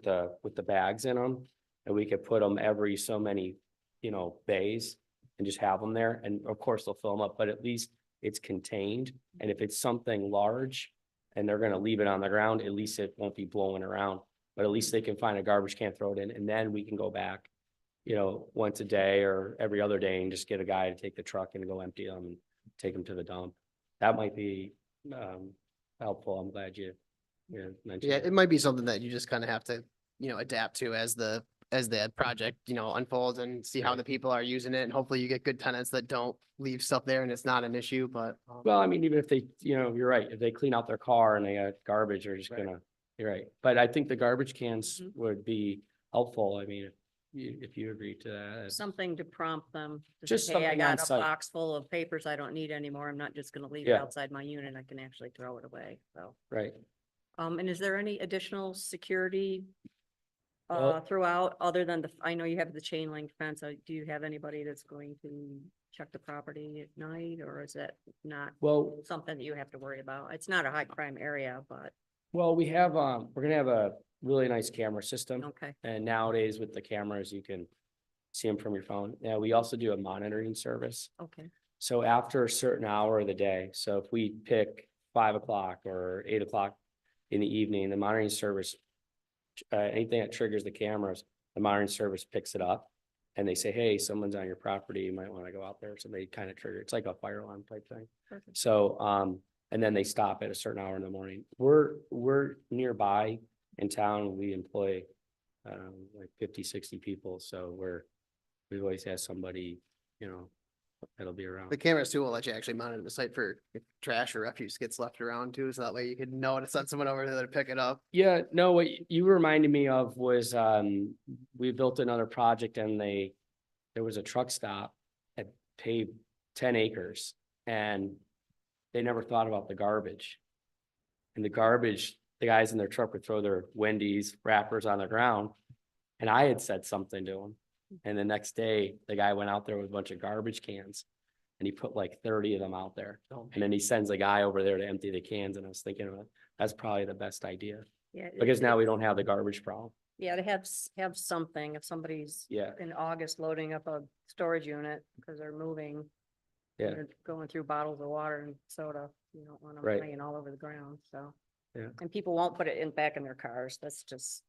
the bags in them. And we could put them every so many, you know, bays and just have them there. And of course they'll fill them up, but at least it's contained. And if it's something large and they're gonna leave it on the ground, at least it won't be blowing around. But at least they can find a garbage can, throw it in, and then we can go back, you know, once a day or every other day and just get a guy to take the truck and go empty them and take them to the dump. That might be helpful. I'm glad you mentioned Yeah, that. it might be something that you just kind of have to, you know, adapt to as the project, you know, unfolds and see how Right. the people are using it. And hopefully you get good tenants that don't leave stuff there and it's not an issue, but. Well, I mean, even if they, you know, you're right, if they clean out their car and they got garbage, they're just Right. gonna, you're right. But I think the garbage cans Mhm. would be helpful. I mean, if you agree to that. something to prompt them. to Just say, "Hey, I something on got a site." box full of papers I don't need anymore. I'm not just gonna leave it Yeah. outside my unit. I can actually throw it away, so. Right. And is there any additional security Well- throughout, other than I know you have the chain link fence. Do you have anybody that's going to check the property at night, or is that not Well, something that you have to worry about? It's not a high crime area, but, we have, we're gonna have a really nice camera system. okay, And nowadays with the cameras, you can see them from your phone. Now, we also do a monitoring service. okay. So after a certain hour of the day, so if we pick 5 o'clock or 8 o'clock in the evening, the monitoring service, anything that triggers the cameras, the monitoring service picks it up and they say, hey, someone's on your property, you might want to go out there. So they kind of trigger, it's like a fire alarm type thing. Perfect. So, and then they stop at a certain hour in the morning. We're nearby in town. We employ like 50, 60 people. So we always have somebody, you know, that'll be around. The cameras too will let you actually monitor the site for if trash or refuse gets left around too, so that way you could know to send someone over there to pick it up. Yeah, no, what you reminded me of was, we built another project and there was a truck stop at paved 10 acres and they never thought about the garbage. And the garbage, the guys in their truck would throw their Wendy's wrappers on the ground. And I had said something to him. And the next day, the guy went out there with a bunch of garbage cans and he put like 30 of them out there. And then he sends a guy over there to empty the cans. And I was thinking, well, that's probably the best idea Yeah. because now we don't have the garbage problem. Yeah, to have something, if somebody's Yeah. in August loading up a storage unit because they're moving. Yeah. and they're going through bottles of water and soda, you don't want them Right. laying all over the ground, so. Yeah. And people won't put it back in their cars, that's just.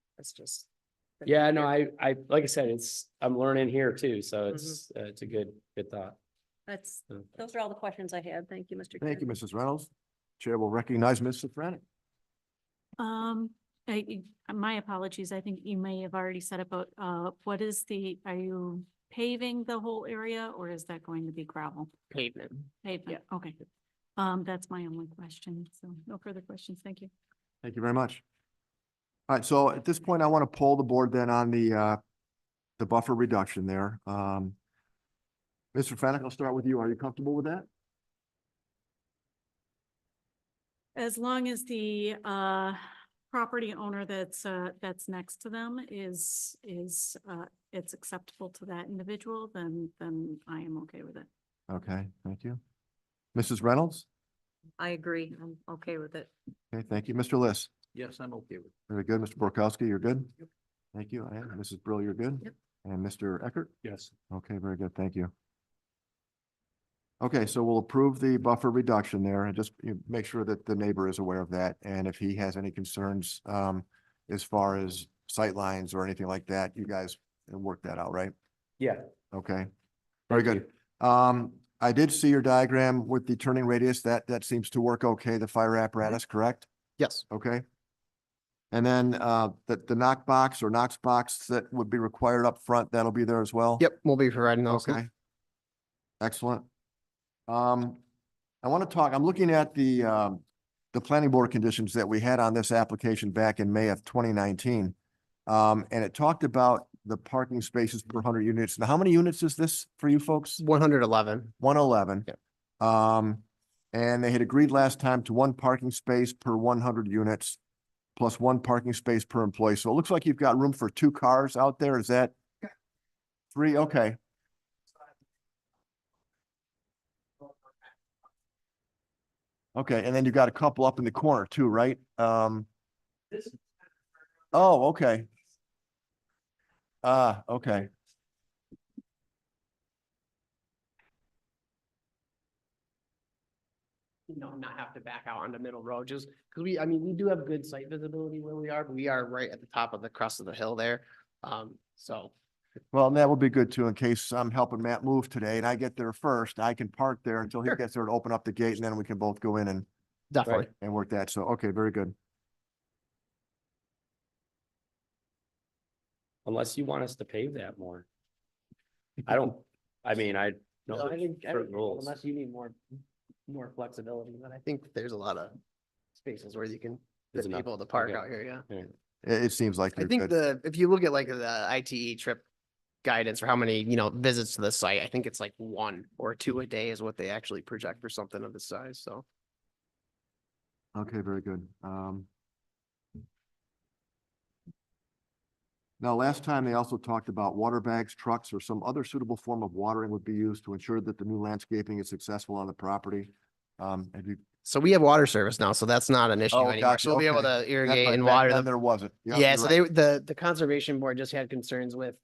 the Yeah, no, nature. like I said, I'm learning here too. So Mm-hmm. it's a good thought. That's, So- those are all the questions I had, thank you, Mr. Thank you, Chair. Mrs. Reynolds. Chair will recognize Ms. Safranek. My apologies, I think you may have already said it, but what is are you paving the whole area or is that going to be gravel? Pavement. Pavement, okay. That's my only question, so no further questions, thank you. Thank you very much. All right, so at this point, I want to poll the board then on the buffer reduction there. Mr. Fennec, I'll start with you. Are you comfortable with that? As long as the property owner that's next to them is it's acceptable to that individual, then I am okay with it. Okay, thank you. Mrs. Reynolds? I agree, I'm okay with it. Okay, thank you. Mr. Liss? Yes, I'm okay with it. Very good. Mr. Borkowski, you're good? Thank you. And Mrs. Brill, you're good? Yep. And Mr. Eckert? Yes. Okay, very good. Thank you. Okay, so we'll approve the buffer reduction there and just make sure that the neighbor is aware of that. And if he has any concerns as far as sight lines or anything like that, you guys work that out, right? Yeah. Okay, very good. I did see your diagram with the turning radius. That seems to work okay, the fire apparatus, correct? Yes. Okay. And then the knock box or Knox box that would be required up front, that'll be there as well? Yep, we'll be providing those. Okay. Excellent. I want to talk, I'm looking at the planning board conditions that we had on this application back in May of 2019. And it talked about the parking spaces per 100 units. Now, how many units is this for you folks? 111. 111. Yep. And they had agreed last time to 1 parking space per 100 units plus 1 parking space per employee. So it looks like you've got room for 2 cars out there. Is that 3? Okay. Okay, and then you've got a couple up in the corner too, right? Oh, okay. Okay. Not have to back out onto Middle Road, just because we do have good site visibility where we are, but we are right at the top of the crest of the hill there. So Well, and that would be good too, in case I'm helping Matt move today and I get there first, I can park there until he Sure. gets there to open up the gate and then we can both go in and definitely. work that. So, okay, very good. Unless you want us to pave that more. I don't, I mean, I No, know I think, certain rules. unless you need more flexibility, but I think there's a lot of spaces where you can There's fit enough. people to park Okay. out here, yeah. It seems like I you're think good. if you look at like the ITE trip guidance for how many, visits to the site, I think it's like 1 or 2 a day is what they actually project for something of this size, so. Okay, very good. Now, last time they also talked about water bags, trucks, or some other suitable form of watering would be used to ensure that the new landscaping is successful on the property. Have you? So we have water service now, so that's not an issue Oh, anymore. gotcha, So we'll be able okay. to That's irrigate right, and back water then the. There wasn't. Yep, Yeah, you're so right. the conservation board just had concerns with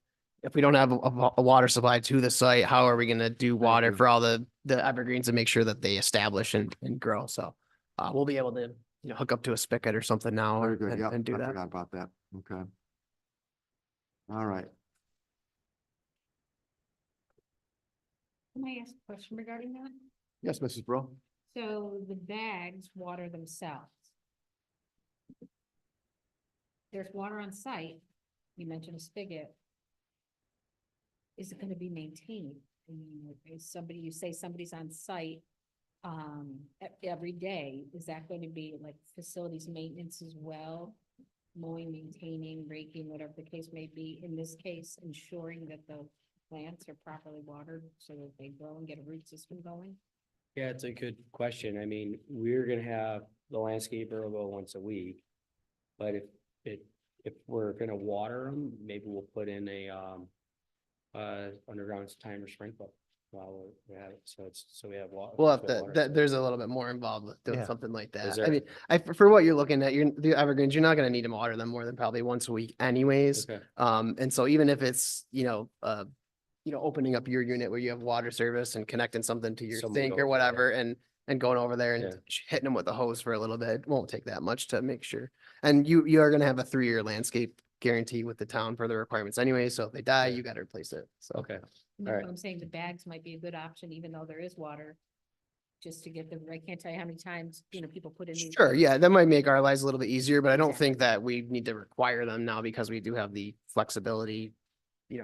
if we don't have a water supply to the site, how are we gonna do water you. for all the evergreens and make sure that they establish and grow? So we'll be able to, hook up to a spigot or something now Very good. Yep, and do I that. forgot about that. Okay. All right. Can I ask a question regarding that? Yes, Mrs. Bro? So the bags water themselves. There's water on site. You mentioned a spigot. Is it gonna be maintained? I mean, is somebody, you say somebody's on site every day, is that going to be like facilities maintenance as well? Mowing, maintaining, raking, whatever the case may be, in this case, ensuring that the plants are properly watered so that they grow and get a root system going? Yeah, it's a good question. I mean, we're gonna have the landscaper go once a week. But if we're gonna water them, maybe we'll put in a underground timer sprinkler. While we have it, so we have water. We'll have so to, water, that, so- there's a little bit more involved with doing Yeah. something like Is that. I there? mean, for what you're looking at, the evergreens, you're not gonna need to water them more than probably once a week anyways. Okay, And so even if it's, opening up your unit where you have water service and connecting something to your Someone sink goes or there. whatever and going over there Yeah. and hitting them with a hose for a little bit, it won't take that much to make sure. And you are gonna have a 3-year landscape guarantee with the town for the requirements anyway, so if they die, Yeah. you gotta replace it, so. okay. And All that's right. what I'm saying, the bags might be a good option, even though there is water. Just to get them, I can't tell you how many times, people put in these. Sure, yeah, that might make our lives a little bit easier, but I don't Exactly. think that we need to require them now because we do have the flexibility,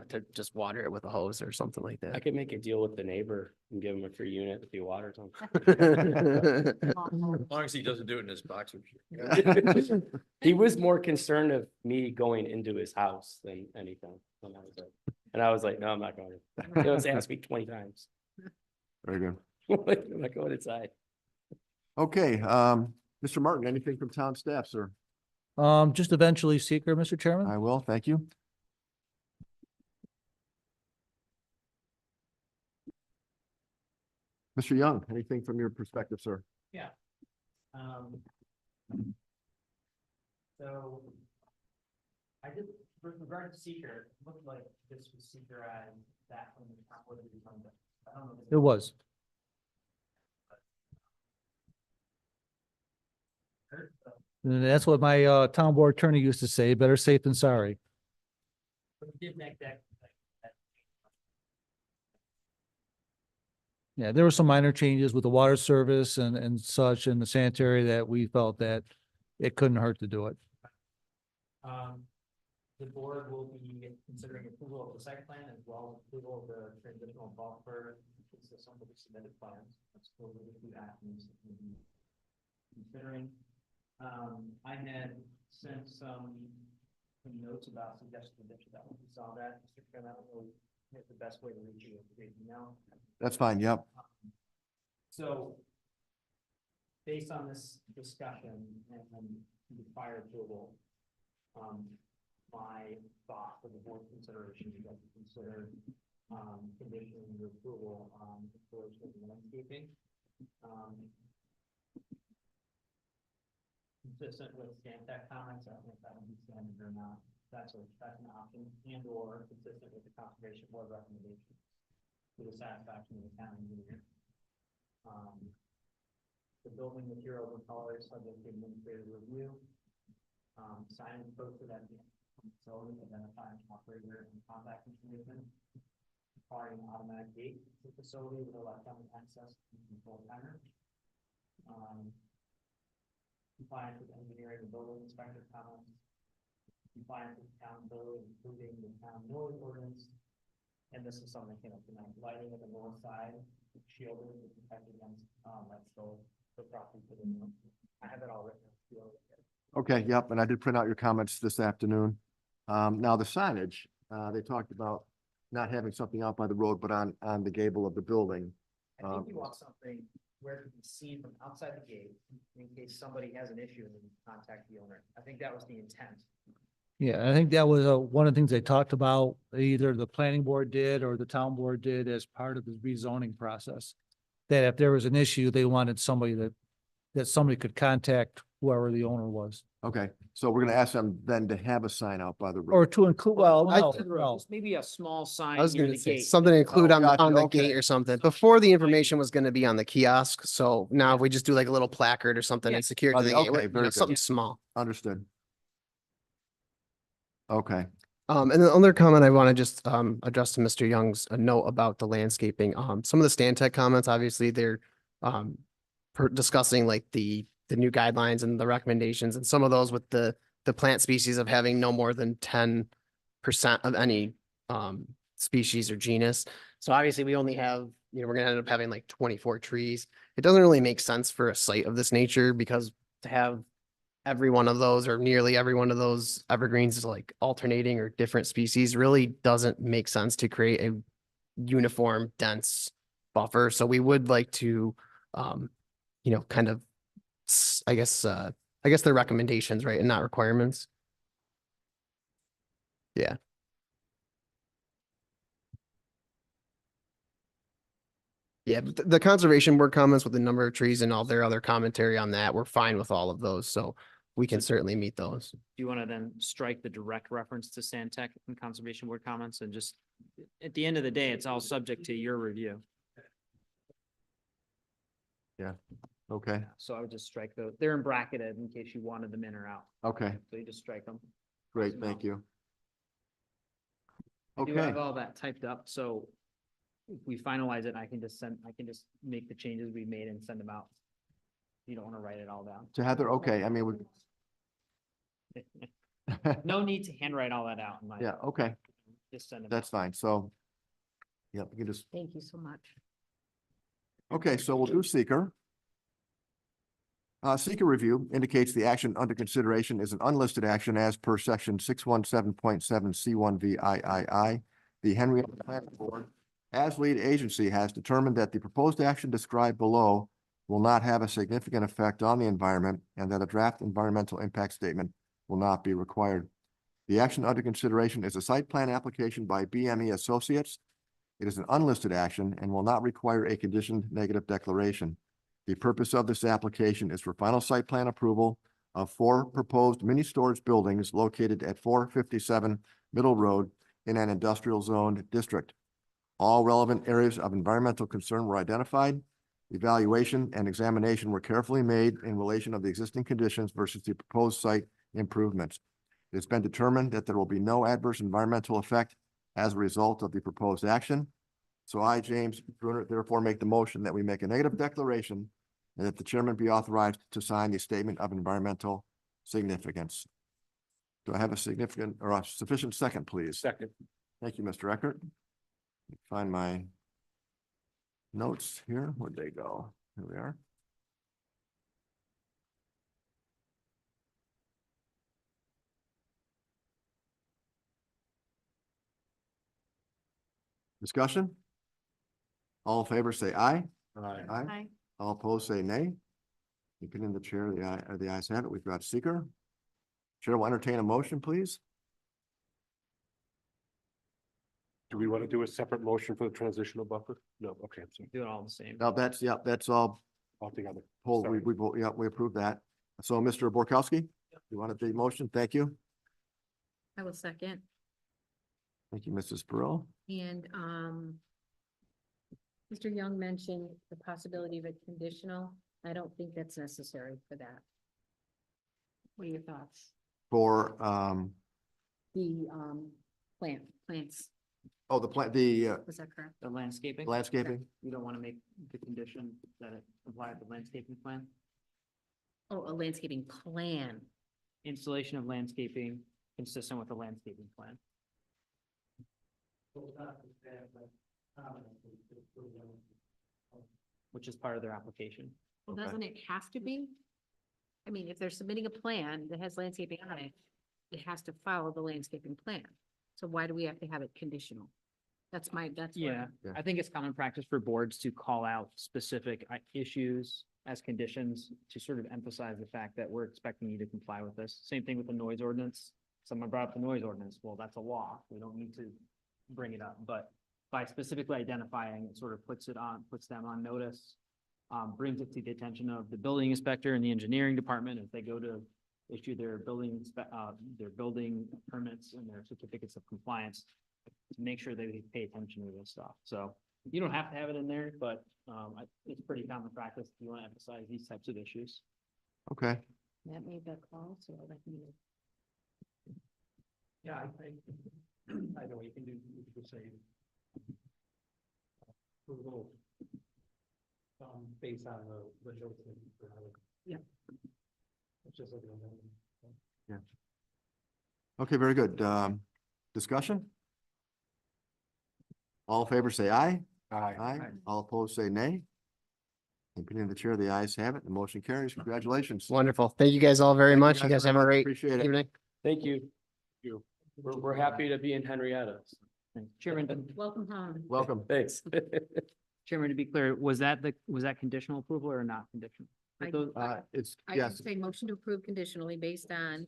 to just water it with a hose or something like I that. could make a deal with the neighbor and give him a free unit if he waters them. As long as he doesn't do it in his boxers. He was more concerned of me going into his house than anything. And I was like, no, I'm not going. He was asked me 20 times. Very good. I'm not going inside. Okay, Mr. Martin, anything from town staff, sir? Just eventually seeker, Mr. Chairman. I will, thank you. Mr. Young, anything from your perspective, sir? So I did, with regard to seeker, it looked like this was seeker and that from the top of the agenda. I don't know if It was. And that's what my town board attorney used to say, better safe than sorry. But it did make that. Yeah, there were some minor changes with the water service and such and the sanitary that we felt that it couldn't hurt to do it. The board will be considering approval of the site plan as well as approval of the transitional buffer consistent with the submitted plans. That's what we'll do that. Considering, I had sent some notes about suggested addition that when we saw that, Mr. Chairman, I don't know if the best way to reach you is via email. That's fine, yep. So based on this discussion and the prior approval, my thought for the board consideration is that to consider conditioning your approval on installation of landscaping. Consistent with Stantec comments, I don't know if that would be standard or not. That's an option, and or consistent with the conservation board recommendation to the satisfaction of the town engineer. The building materials and colors subject to administrative review. Signage posted at the facility identifying operator and contact information. Requiring an automatic gate to the facility with electronic access and control timer. Compliance with engineering and building inspector comments. Compliance with town code, including the town noise ordinance. And this is something that came up tonight, lighting at the north side, shielded to protect against, like, the property to the north. I have it all written. Okay, yep, and I did print out your comments this afternoon. Now the signage, they talked about not having something out by the road, but on the gable of the building. I think you want something where it can be seen from outside the gate in case somebody has an issue and then contact the owner. I think that was the intent. Yeah, I think that was one of the things they talked about, either the planning board did or the town board did as part of the rezoning process. That if there was an issue, they wanted somebody that somebody could contact whoever the owner was. Okay, so we're gonna ask them then to have a sign out by the road. Or to include, well, Just maybe a small sign I was near gonna the say, gate. something to include Oh, on gotcha, the okay. gate or something. Before the information was gonna be on the kiosk, so now if we just do like a little placard or something Yeah. and secure Oh, to the okay, gate, very good. something small. Understood. Okay, And the other comment I want to just address to Mr. Young's a note about the landscaping. Some of the Stan Tech comments, obviously, they're discussing like the new guidelines and the recommendations, and some of those with the plant species of having no more than 10% of any species or genus. So obviously, we only have, we're gonna end up having like 24 trees. It doesn't really make sense for a site of this nature, because to have every one of those or nearly every one of those evergreens is like alternating or different species really doesn't make sense to create a uniform dense buffer. So we would like to, kind of, I guess they're recommendations, right? And not requirements. Yeah. Yeah, but the conservation board comments with the number of trees and all their other commentary on that, we're fine with all of those. So we can certainly meet those. Do you want to then strike the direct reference to Sandtech and Conservation Board comments and just, at the end of the day, it's all subject to your review. Okay, So I would just strike those. They're in bracketed in case you wanted them in or out. okay, So you just strike them. great, thank you. I do Okay, have all that typed up, so if we finalize it, I can just make the changes we made and send them out. You don't want to write it all down. to Heather, okay, I mean, No need to handwrite all that out in my. yeah, okay, Just send them. that's fine, so. Yep, you can just, Thank you so much. okay, so we'll do seeker. Seeker review indicates the action under consideration is an unlisted action as per section 617.7 C1 VIII. The Henrietta Planning Board, as lead agency, has determined that the proposed action described below will not have a significant effect on the environment and that a draft environmental impact statement will not be required. The action under consideration is a site plan application by BME Associates. It is an unlisted action and will not require a conditioned negative declaration. The purpose of this application is for final site plan approval of 4 proposed mini storage buildings located at 457 Middle Road in an industrial zoned district. All relevant areas of environmental concern were identified. Evaluation and examination were carefully made in relation of the existing conditions versus the proposed site improvements. It has been determined that there will be no adverse environmental effect as a result of the proposed action. So I, James Bruner, therefore make the motion that we make a negative declaration and that the chairman be authorized to sign the statement of environmental significance. Do I have a significant or a sufficient second, please? Second. Thank you, Mr. Eckert. Find my notes here. Where'd they go? Here we are. Discussion? All in favor, say aye. Aye. Aye. All opposed, say nay. Keep it in the chair, the ayes have it. We've got seeker. Chair will entertain a motion, please. Do we want to do a separate motion for the transitional buffer? No, okay, I'm sorry, Do it all the same. No, that's all. all together. Hold, Sorry. we approved that. So, Mr. Borkowski, you wanted the motion? Thank you. I will second. Thank you, Mrs. Burrell. And, Mr. Young mentioned the possibility of a conditional. I don't think that's necessary for that. What are your thoughts? For, The, plants, the plant, was that correct? The landscaping. landscaping. You don't want to make the condition that it comply with the landscaping plan. Oh, a landscaping plan. Installation of landscaping consistent with the landscaping plan. Which is part of their application. Well, Okay. doesn't it have to be? I mean, if they're submitting a plan that has landscaping on it, it has to follow the landscaping plan. So why do we have to have it conditional? That's what- Yeah, Yeah. I think it's common practice for boards to call out specific issues as conditions to sort of emphasize the fact that we're expecting you to comply with this. Same thing with the noise ordinance. Someone brought up the noise ordinance. Well, that's a law. We don't need to bring it up, but by specifically identifying, it sort of puts them on notice, brings it to the attention of the building inspector and the engineering department as they go to issue their building permits and their certificates of compliance to make sure they pay attention to this stuff. So you don't have to have it in there, but it's pretty common practice if you want to emphasize these types of issues. Okay, That made that call, so I'll let you. Yeah, I think, either way, you can do, you could just say. Approval. Based on the notes. Yeah. It's just like an amendment. Okay, very good. Discussion? All in favor, say aye. Aye. All opposed, say nay. Opinion of the chair, the ayes have it. The motion carries. Congratulations. Wonderful. Thank you guys all very Thank you much. You guys very have a much. great Appreciate it. evening. Thank you. We're happy to be in Henrietta. Chairman, Welcome home. Welcome. Thanks. Chairman, to be clear, was that conditional approval or not conditional? I- Those- It's, I yes, would say motion to approve conditionally based on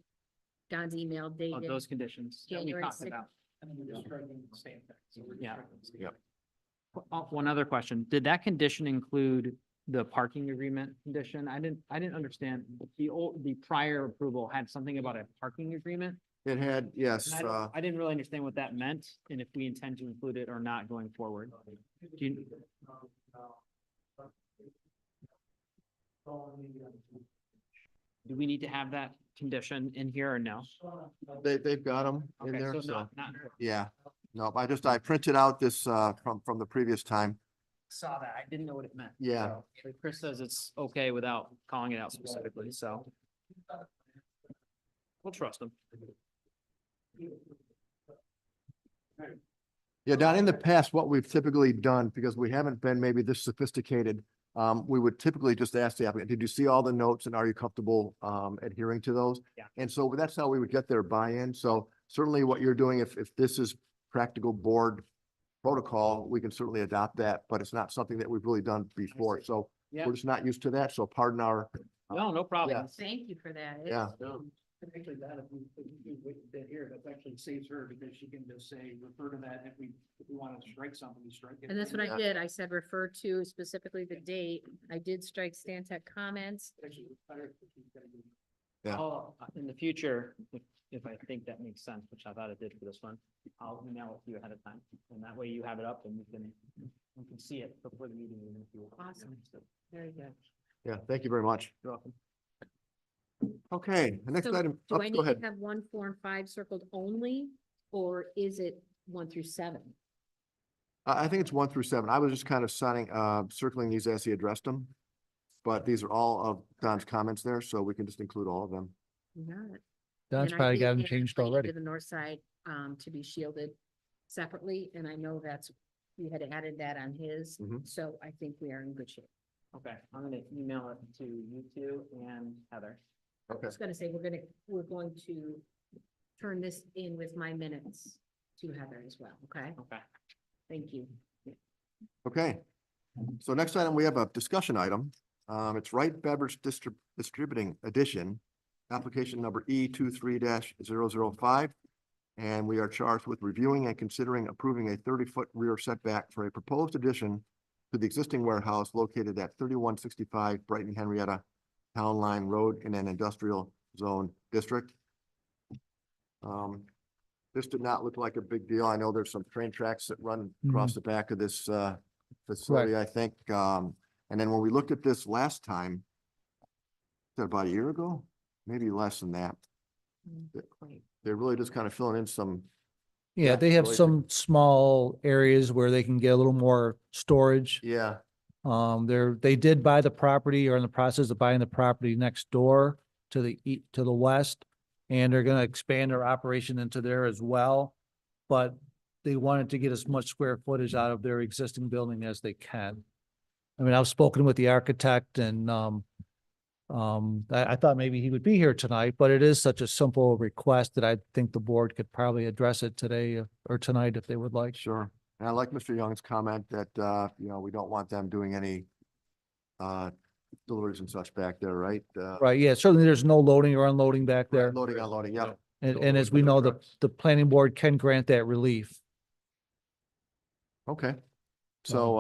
Don's email Oh, dated. those conditions that we January talked 6th. about. Yeah. Yep. One other question. Did that condition include the parking agreement condition? I didn't understand. The prior approval had something about a parking agreement. it had, yes, And I didn't really understand what that meant and if we intend to include it or not going forward. Do you, do we need to have that condition in here or no? they've got them in Okay, there, so so, not. yeah. No, I printed out this, from the previous time. Saw that. I didn't know what it meant. Yeah. So, but Chris says it's okay without calling it out specifically, so. We'll trust him. Yeah, Don, in the past, what we've typically done, because we haven't been maybe this sophisticated, we would typically just ask the applicant, did you see all the notes and are you comfortable adhering to those? Yeah. And so that's how we would get their buy-in. So certainly what you're doing, if this is practical board protocol, we can certainly adopt that, but it's not something that we've really done before. So Yeah, we're just not used to that. So pardon our, no problem. Thank you for that. yeah. Actually, that, if we wait a bit here, that actually saves her because she can just say, refer to that. If we want to strike something, we strike it. And that's what Yeah. I did. I said refer to specifically the date. I did strike Stantec comments. Actually, it's better if she's gonna do. Yeah. In the future, if I think that makes sense, which I thought it did for this one, I'll email it to you ahead of time. And that way you have it up and you can see it before the meeting. even if you- Awesome. Very good. Yeah, thank you very much. You're welcome. Okay, the next So item, do oh, I go need to ahead. have 1, 4, and 5 circled only, or is it 1 through 7? I think it's 1 through 7. I was just kind of circling these as he addressed them. But these are all of Don's comments there, so we can just include all of them. Got it. Don's And I probably did got them add changed lighting already. To the north side, to be shielded separately, and I know that's, you had added that on his, Mhm. so I think we are in good shape. Okay, I'm gonna email it to you two and Heather. I was gonna say, we're going to turn this in with my minutes to Heather as well, okay? Okay. Thank you. Okay. So next item, we have a discussion item. It's Wright Beverage Distributing Edition, application number E23-005. And we are charged with reviewing and considering approving a 30-foot rear setback for a proposed addition to the existing warehouse located at 3165 Brighton Henrietta Town Line Road in an industrial zone district. This did not look like a big deal. I know there's some train tracks that run across the back of this facility, I think. And then when we looked at this last time, is that about a year ago? Maybe less than that. Great. They're really just kind of filling in some, Yeah, Yeah, they have really. some small areas where they can get a little more storage. yeah, They did buy the property or in the process of buying the property next door to the west. And they're gonna expand their operation into there as well. But they wanted to get as much square footage out of their existing building as they can. I mean, I've spoken with the architect and, I thought maybe he would be here tonight, but it is such a simple request that I think the board could probably address it today or tonight if they would like. sure. And I like Mr. Young's comment that, we don't want them doing any deliveries and such back there, right? Right, yeah, certainly there's no loading or unloading back there. Loading, unloading, yeah. And as we know, the planning board can grant that relief. Okay. So,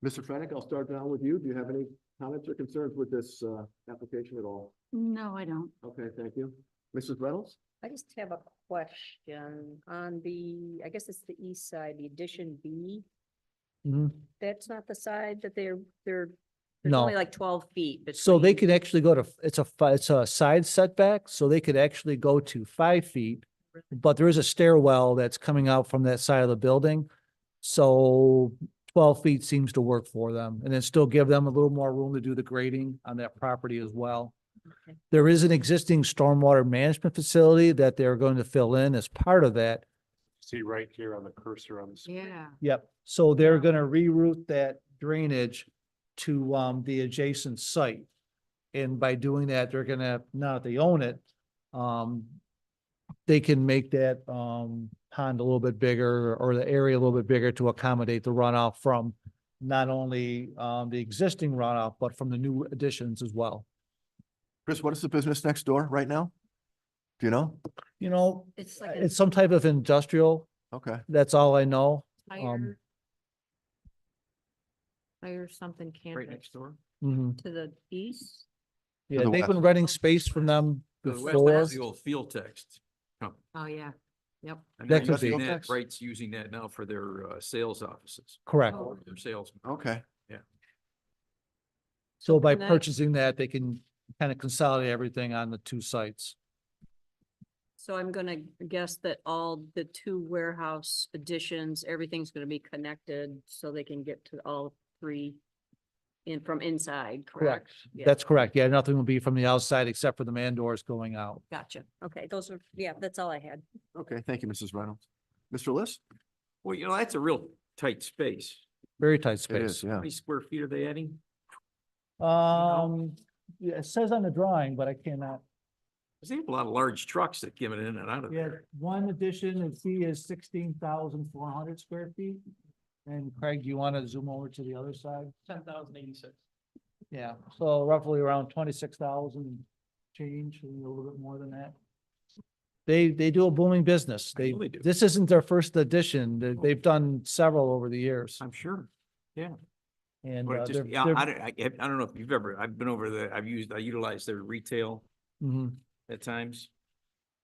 Mr. Fennick, I'll start down with you. Do you have any comments or concerns with this application at all? No, I don't. Okay, thank you. Mrs. Reynolds? I just have a question on I guess it's the east side, the addition B. Mhm. That's not the side that they're There's No. only like 12 feet. So they between- could actually go to, it's a side setback, so they could actually go to 5 feet. But there is a stairwell that's coming out from that side of the building. So 12 feet seems to work for them, and then still give them a little more room to do the grading on that property as well. Okay. There is an existing stormwater management facility that they're going to fill in as part of that. See right here on the cursor on the. screen. Yeah. Yep, so they're gonna reroute that drainage to the adjacent site. And by doing that, they're gonna, now that they own it, they can make that pond a little bit bigger or the area a little bit bigger to accommodate the runoff from not only the existing runoff, but from the new additions as well. Chris, what is the business next door right now? Do you know? You know, It's like a it's some type of industrial, Okay. that's all I know. tire. Tire something Right campus next door. Mhm. to the east. Yeah, the they've been west. renting space from them To the west, before. that's the old Field Text. Oh, yeah. Yep. And That they're could be. using that, Text. Wright's using that now for their sales offices, Correct. Oh. their sales. Okay. So by And that- purchasing that, they can kind of consolidate everything on the two sites. So I'm gonna guess that all the two warehouse additions, everything's gonna be connected so they can get to all three from inside, correct? Yeah. That's correct. Yeah, nothing will be from the outside except for the man doors going out. Gotcha. Okay, those are, yeah, that's all I had. Okay, thank you, Mrs. Reynolds. Mr. List? Well, you know, that's a real tight space. Very tight It space. is, yeah. How many square feet are they adding? Yeah, it says on the drawing, but I cannot. 'Cause they have a lot of large trucks that come in and out of Yeah, there. one addition and fee is 16,400 square feet. And Craig, do you want to zoom over to the other side? 10,086. Yeah, so roughly around 26,000 change, a little bit more than that. They do a booming business. I know they do. This isn't their first edition. They've done several over the years. I'm sure. Yeah. And But it just, they're, yeah, they're- I don't know if you've ever, I've been over there, I utilized their retail Mhm. at times.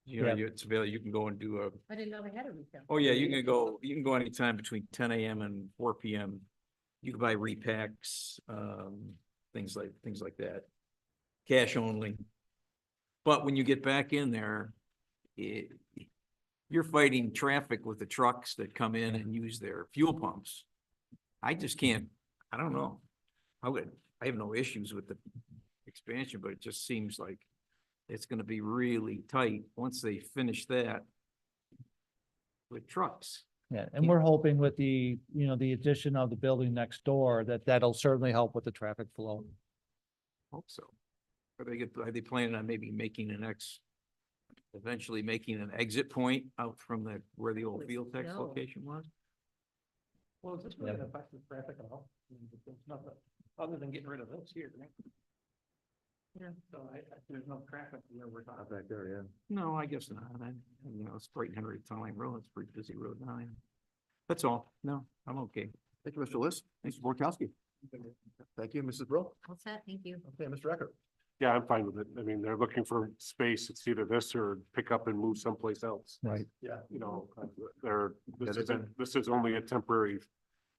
You know, Yeah. it's available, you can go and do a, I didn't know they had a retail. oh yeah, you can go anytime between 10 a.m. and 4 p.m. You can buy repacks, things like that. Cash only. But when you get back in there, you're fighting traffic with the trucks that come in and use their fuel pumps. I just can't, I don't know. I have no issues with the expansion, but it just seems like it's gonna be really tight once they finish that with trucks. Yeah, and we're hoping with the, the addition of the building next door, that'll certainly help with the traffic flow. Hope so. Are they planning on maybe eventually making an exit point out from where the old Field Tex No. location was? Well, is this really gonna affect the traffic at all? I mean, there's nothing, other than getting rid of this here, right? Yeah. So there's no traffic where we're talking. Back there, yeah. No, I guess not. It's Brighton Henry Tunneling Road. It's a pretty busy road 9. That's all. No, I'm okay. Thank you, Mr. List. Mrs. Borkowski. Thank you, Mrs. Brill. What's that? Thank you. Okay, Mr. Eckert. Yeah, I'm fine with it. I mean, they're looking for space. It's either this or pick up and move someplace else. Right. Yeah, Yeah, this is only a temporary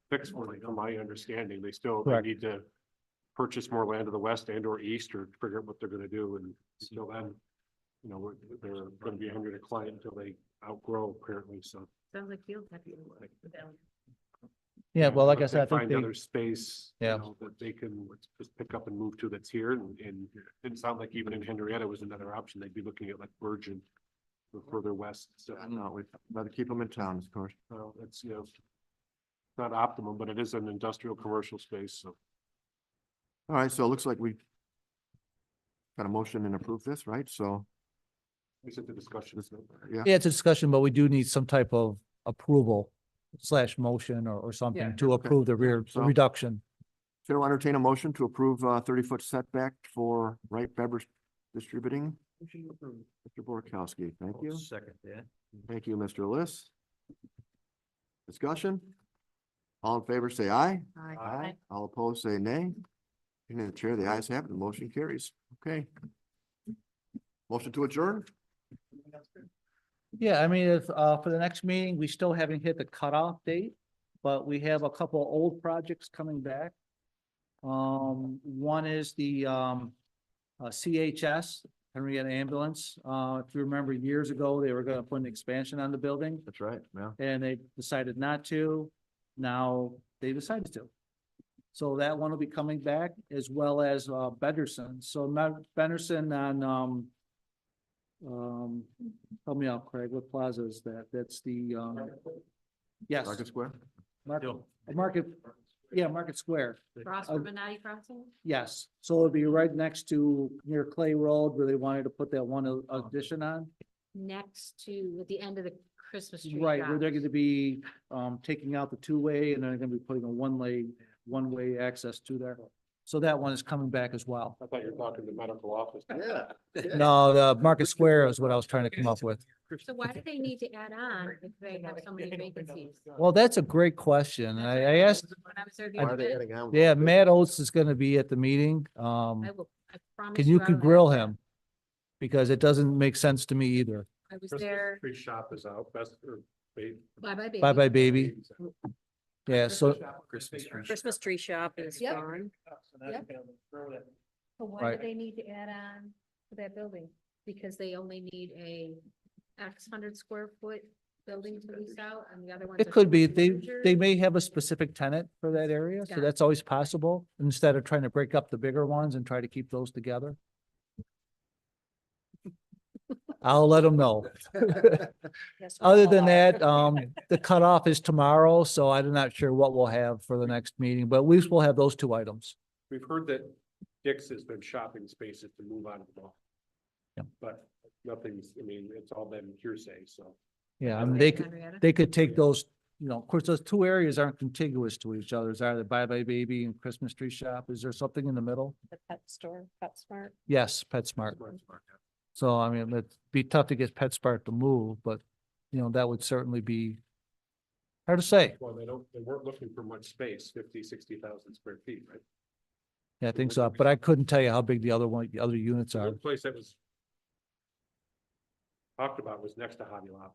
fix for them, from my understanding. They Correct. need to purchase more land to the west and or east or figure out what they're gonna do. And until then, they're gonna be under the client until they outgrow apparently, so. Sounds like field tech. Yeah, well, like I Once they said, I think find they, other space, Yeah. that they can just pick up and move to that's here and it didn't sound like even in Henrietta was another option. They'd be looking at like Virgin or further west. So, No, we'd rather keep them in town, of course. well, it's, not optimum, but it is an industrial commercial space, so. All right, so it looks like we got a motion and approve this, right? So, Is it the discussion? yeah. yeah, it's a discussion, but we do need some type of approval / motion or something to okay. approve the So- reduction. Chair will entertain a motion to approve 30-foot setback for Wright Beverage Distributing. Mr. Borkowski, thank you. Second that. Thank you, Mr. List. Discussion? All in favor, say aye. Aye. All opposed, say nay. And the chair, the ayes have it, the motion carries. Okay. Motion to adjourn? Yeah, I mean, if, for the next meeting, we still haven't hit the cutoff date, but we have a couple old projects coming back. One is the, CHS, Henrietta Ambulance. If you remember years ago, they were gonna put an expansion on the building That's right, yeah. and they decided not to. Now they decided to. So that one will be coming back as well as, Benderson. So not Benderson on, help me out, Craig, what plaza is that? That's the, yes, Market Square? Market, yeah, Market Square. Cross for Benatti Crossing? Yes, so it'll be right next to near Clay Road where they wanted to put that one addition on. Next to, at the end of the Christmas tree Right, where shop. they're gonna be, taking out the two-way and then they're gonna be putting a one-way access to there. So that one is coming back as well. I thought you were talking the medical office. Yeah. No, the Market Square is what I was trying to come up with. So why do they need to add on if they have so many vacancies? Well, that's a great question. I asked, When I was there the Why are other they day, adding on? yeah, Matt Oates is gonna be at the meeting. I will, I promise Can you I could will grill ask that. him? Because it doesn't make sense to me either. I was there, Free shop is out, best, or, babe. bye-bye baby. Bye-bye, baby. Yeah, so, Christmas tree shop is Yep. gone. So why Right. do they need to add on to that building? Because they only need a X 100 square foot building to lease out and the other ones. it are could be, so much they larger? may have a specific tenant for that area, so Got it. that's always possible, instead of trying to break up the bigger ones and try to keep those together. I'll let them know. Yes, Other well, than that, the cutoff is tomorrow, so I'm not sure what we'll have for the next meeting, but at least we'll have those two items. We've heard that Dick's has been shopping spaces to move out of the mall. Yep. But nothing's, I mean, it's all been hearsay, so. Yeah, I Okay, mean, Henrietta. they could take those, of course, those two areas aren't contiguous to each other. Is either Bye Bye Baby and Christmas Tree Shop? Is there something in the middle? The pet store, PetSmart. Yes, PetSmart. So I mean, it'd be tough to get PetSmart to move, but that would certainly be hard to say. Well, they weren't looking for much space, 50,000-60,000 square feet, right? Yeah, I think so, but I couldn't tell you how big the other units The are. one place that was talked about was next to Hobby Lobby,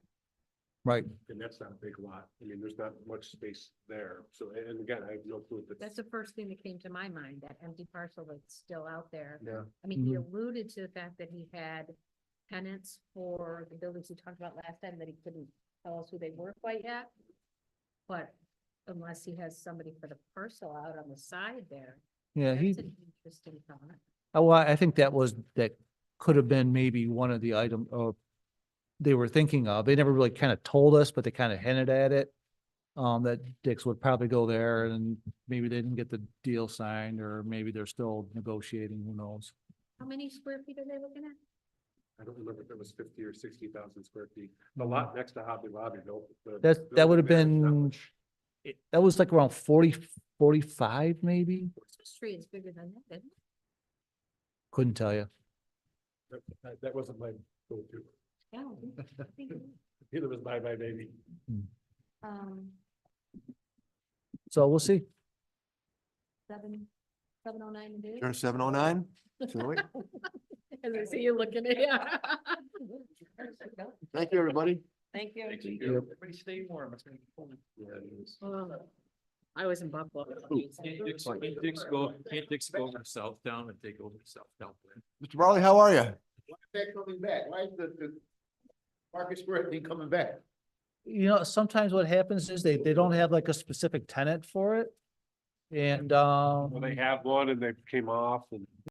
Right. and that's not a big lot. I mean, there's not much space there. So, and again, I have no clue if That's it's. the first thing that came to my mind, that empty parcel that's still out there. Yeah. I mean, he alluded to the fact that he had tenants for the buildings we talked about last time, that he couldn't tell us who they were quite yet. But unless he has somebody for the parcel out on the side there, Yeah, that's an interesting thought. well, I think that could have been maybe one of the item, they were thinking of. They never really kind of told us, but they kind of hinted at it. That Dick's would probably go there and maybe they didn't get the deal signed, or maybe they're still negotiating, who knows? How many square feet are they looking at? I don't remember if it was 50 or 60,000 square feet. The lot next to Hobby Lobby, though. That would have been, that was like around 45 maybe? Christmas tree is bigger than that, isn't it? Couldn't tell you. That wasn't my go-to. Yeah, I think it is. Either was Bye Bye Baby. So we'll see. 7:09 it is. Turn 7:09? Shall we? As I see you looking at, yeah. Thank you, everybody. Thank you. Everybody stay warm. It's gonna be cold. Yeah, it is. Oh, I was in Buffalo. Can't Dick's go over south down and take over south down there? Mr. Barley, how are you? They're coming back. Why is the Market Square thing coming back? Sometimes what happens is they don't have like a specific tenant for it. And, Well, they have one and they came off and.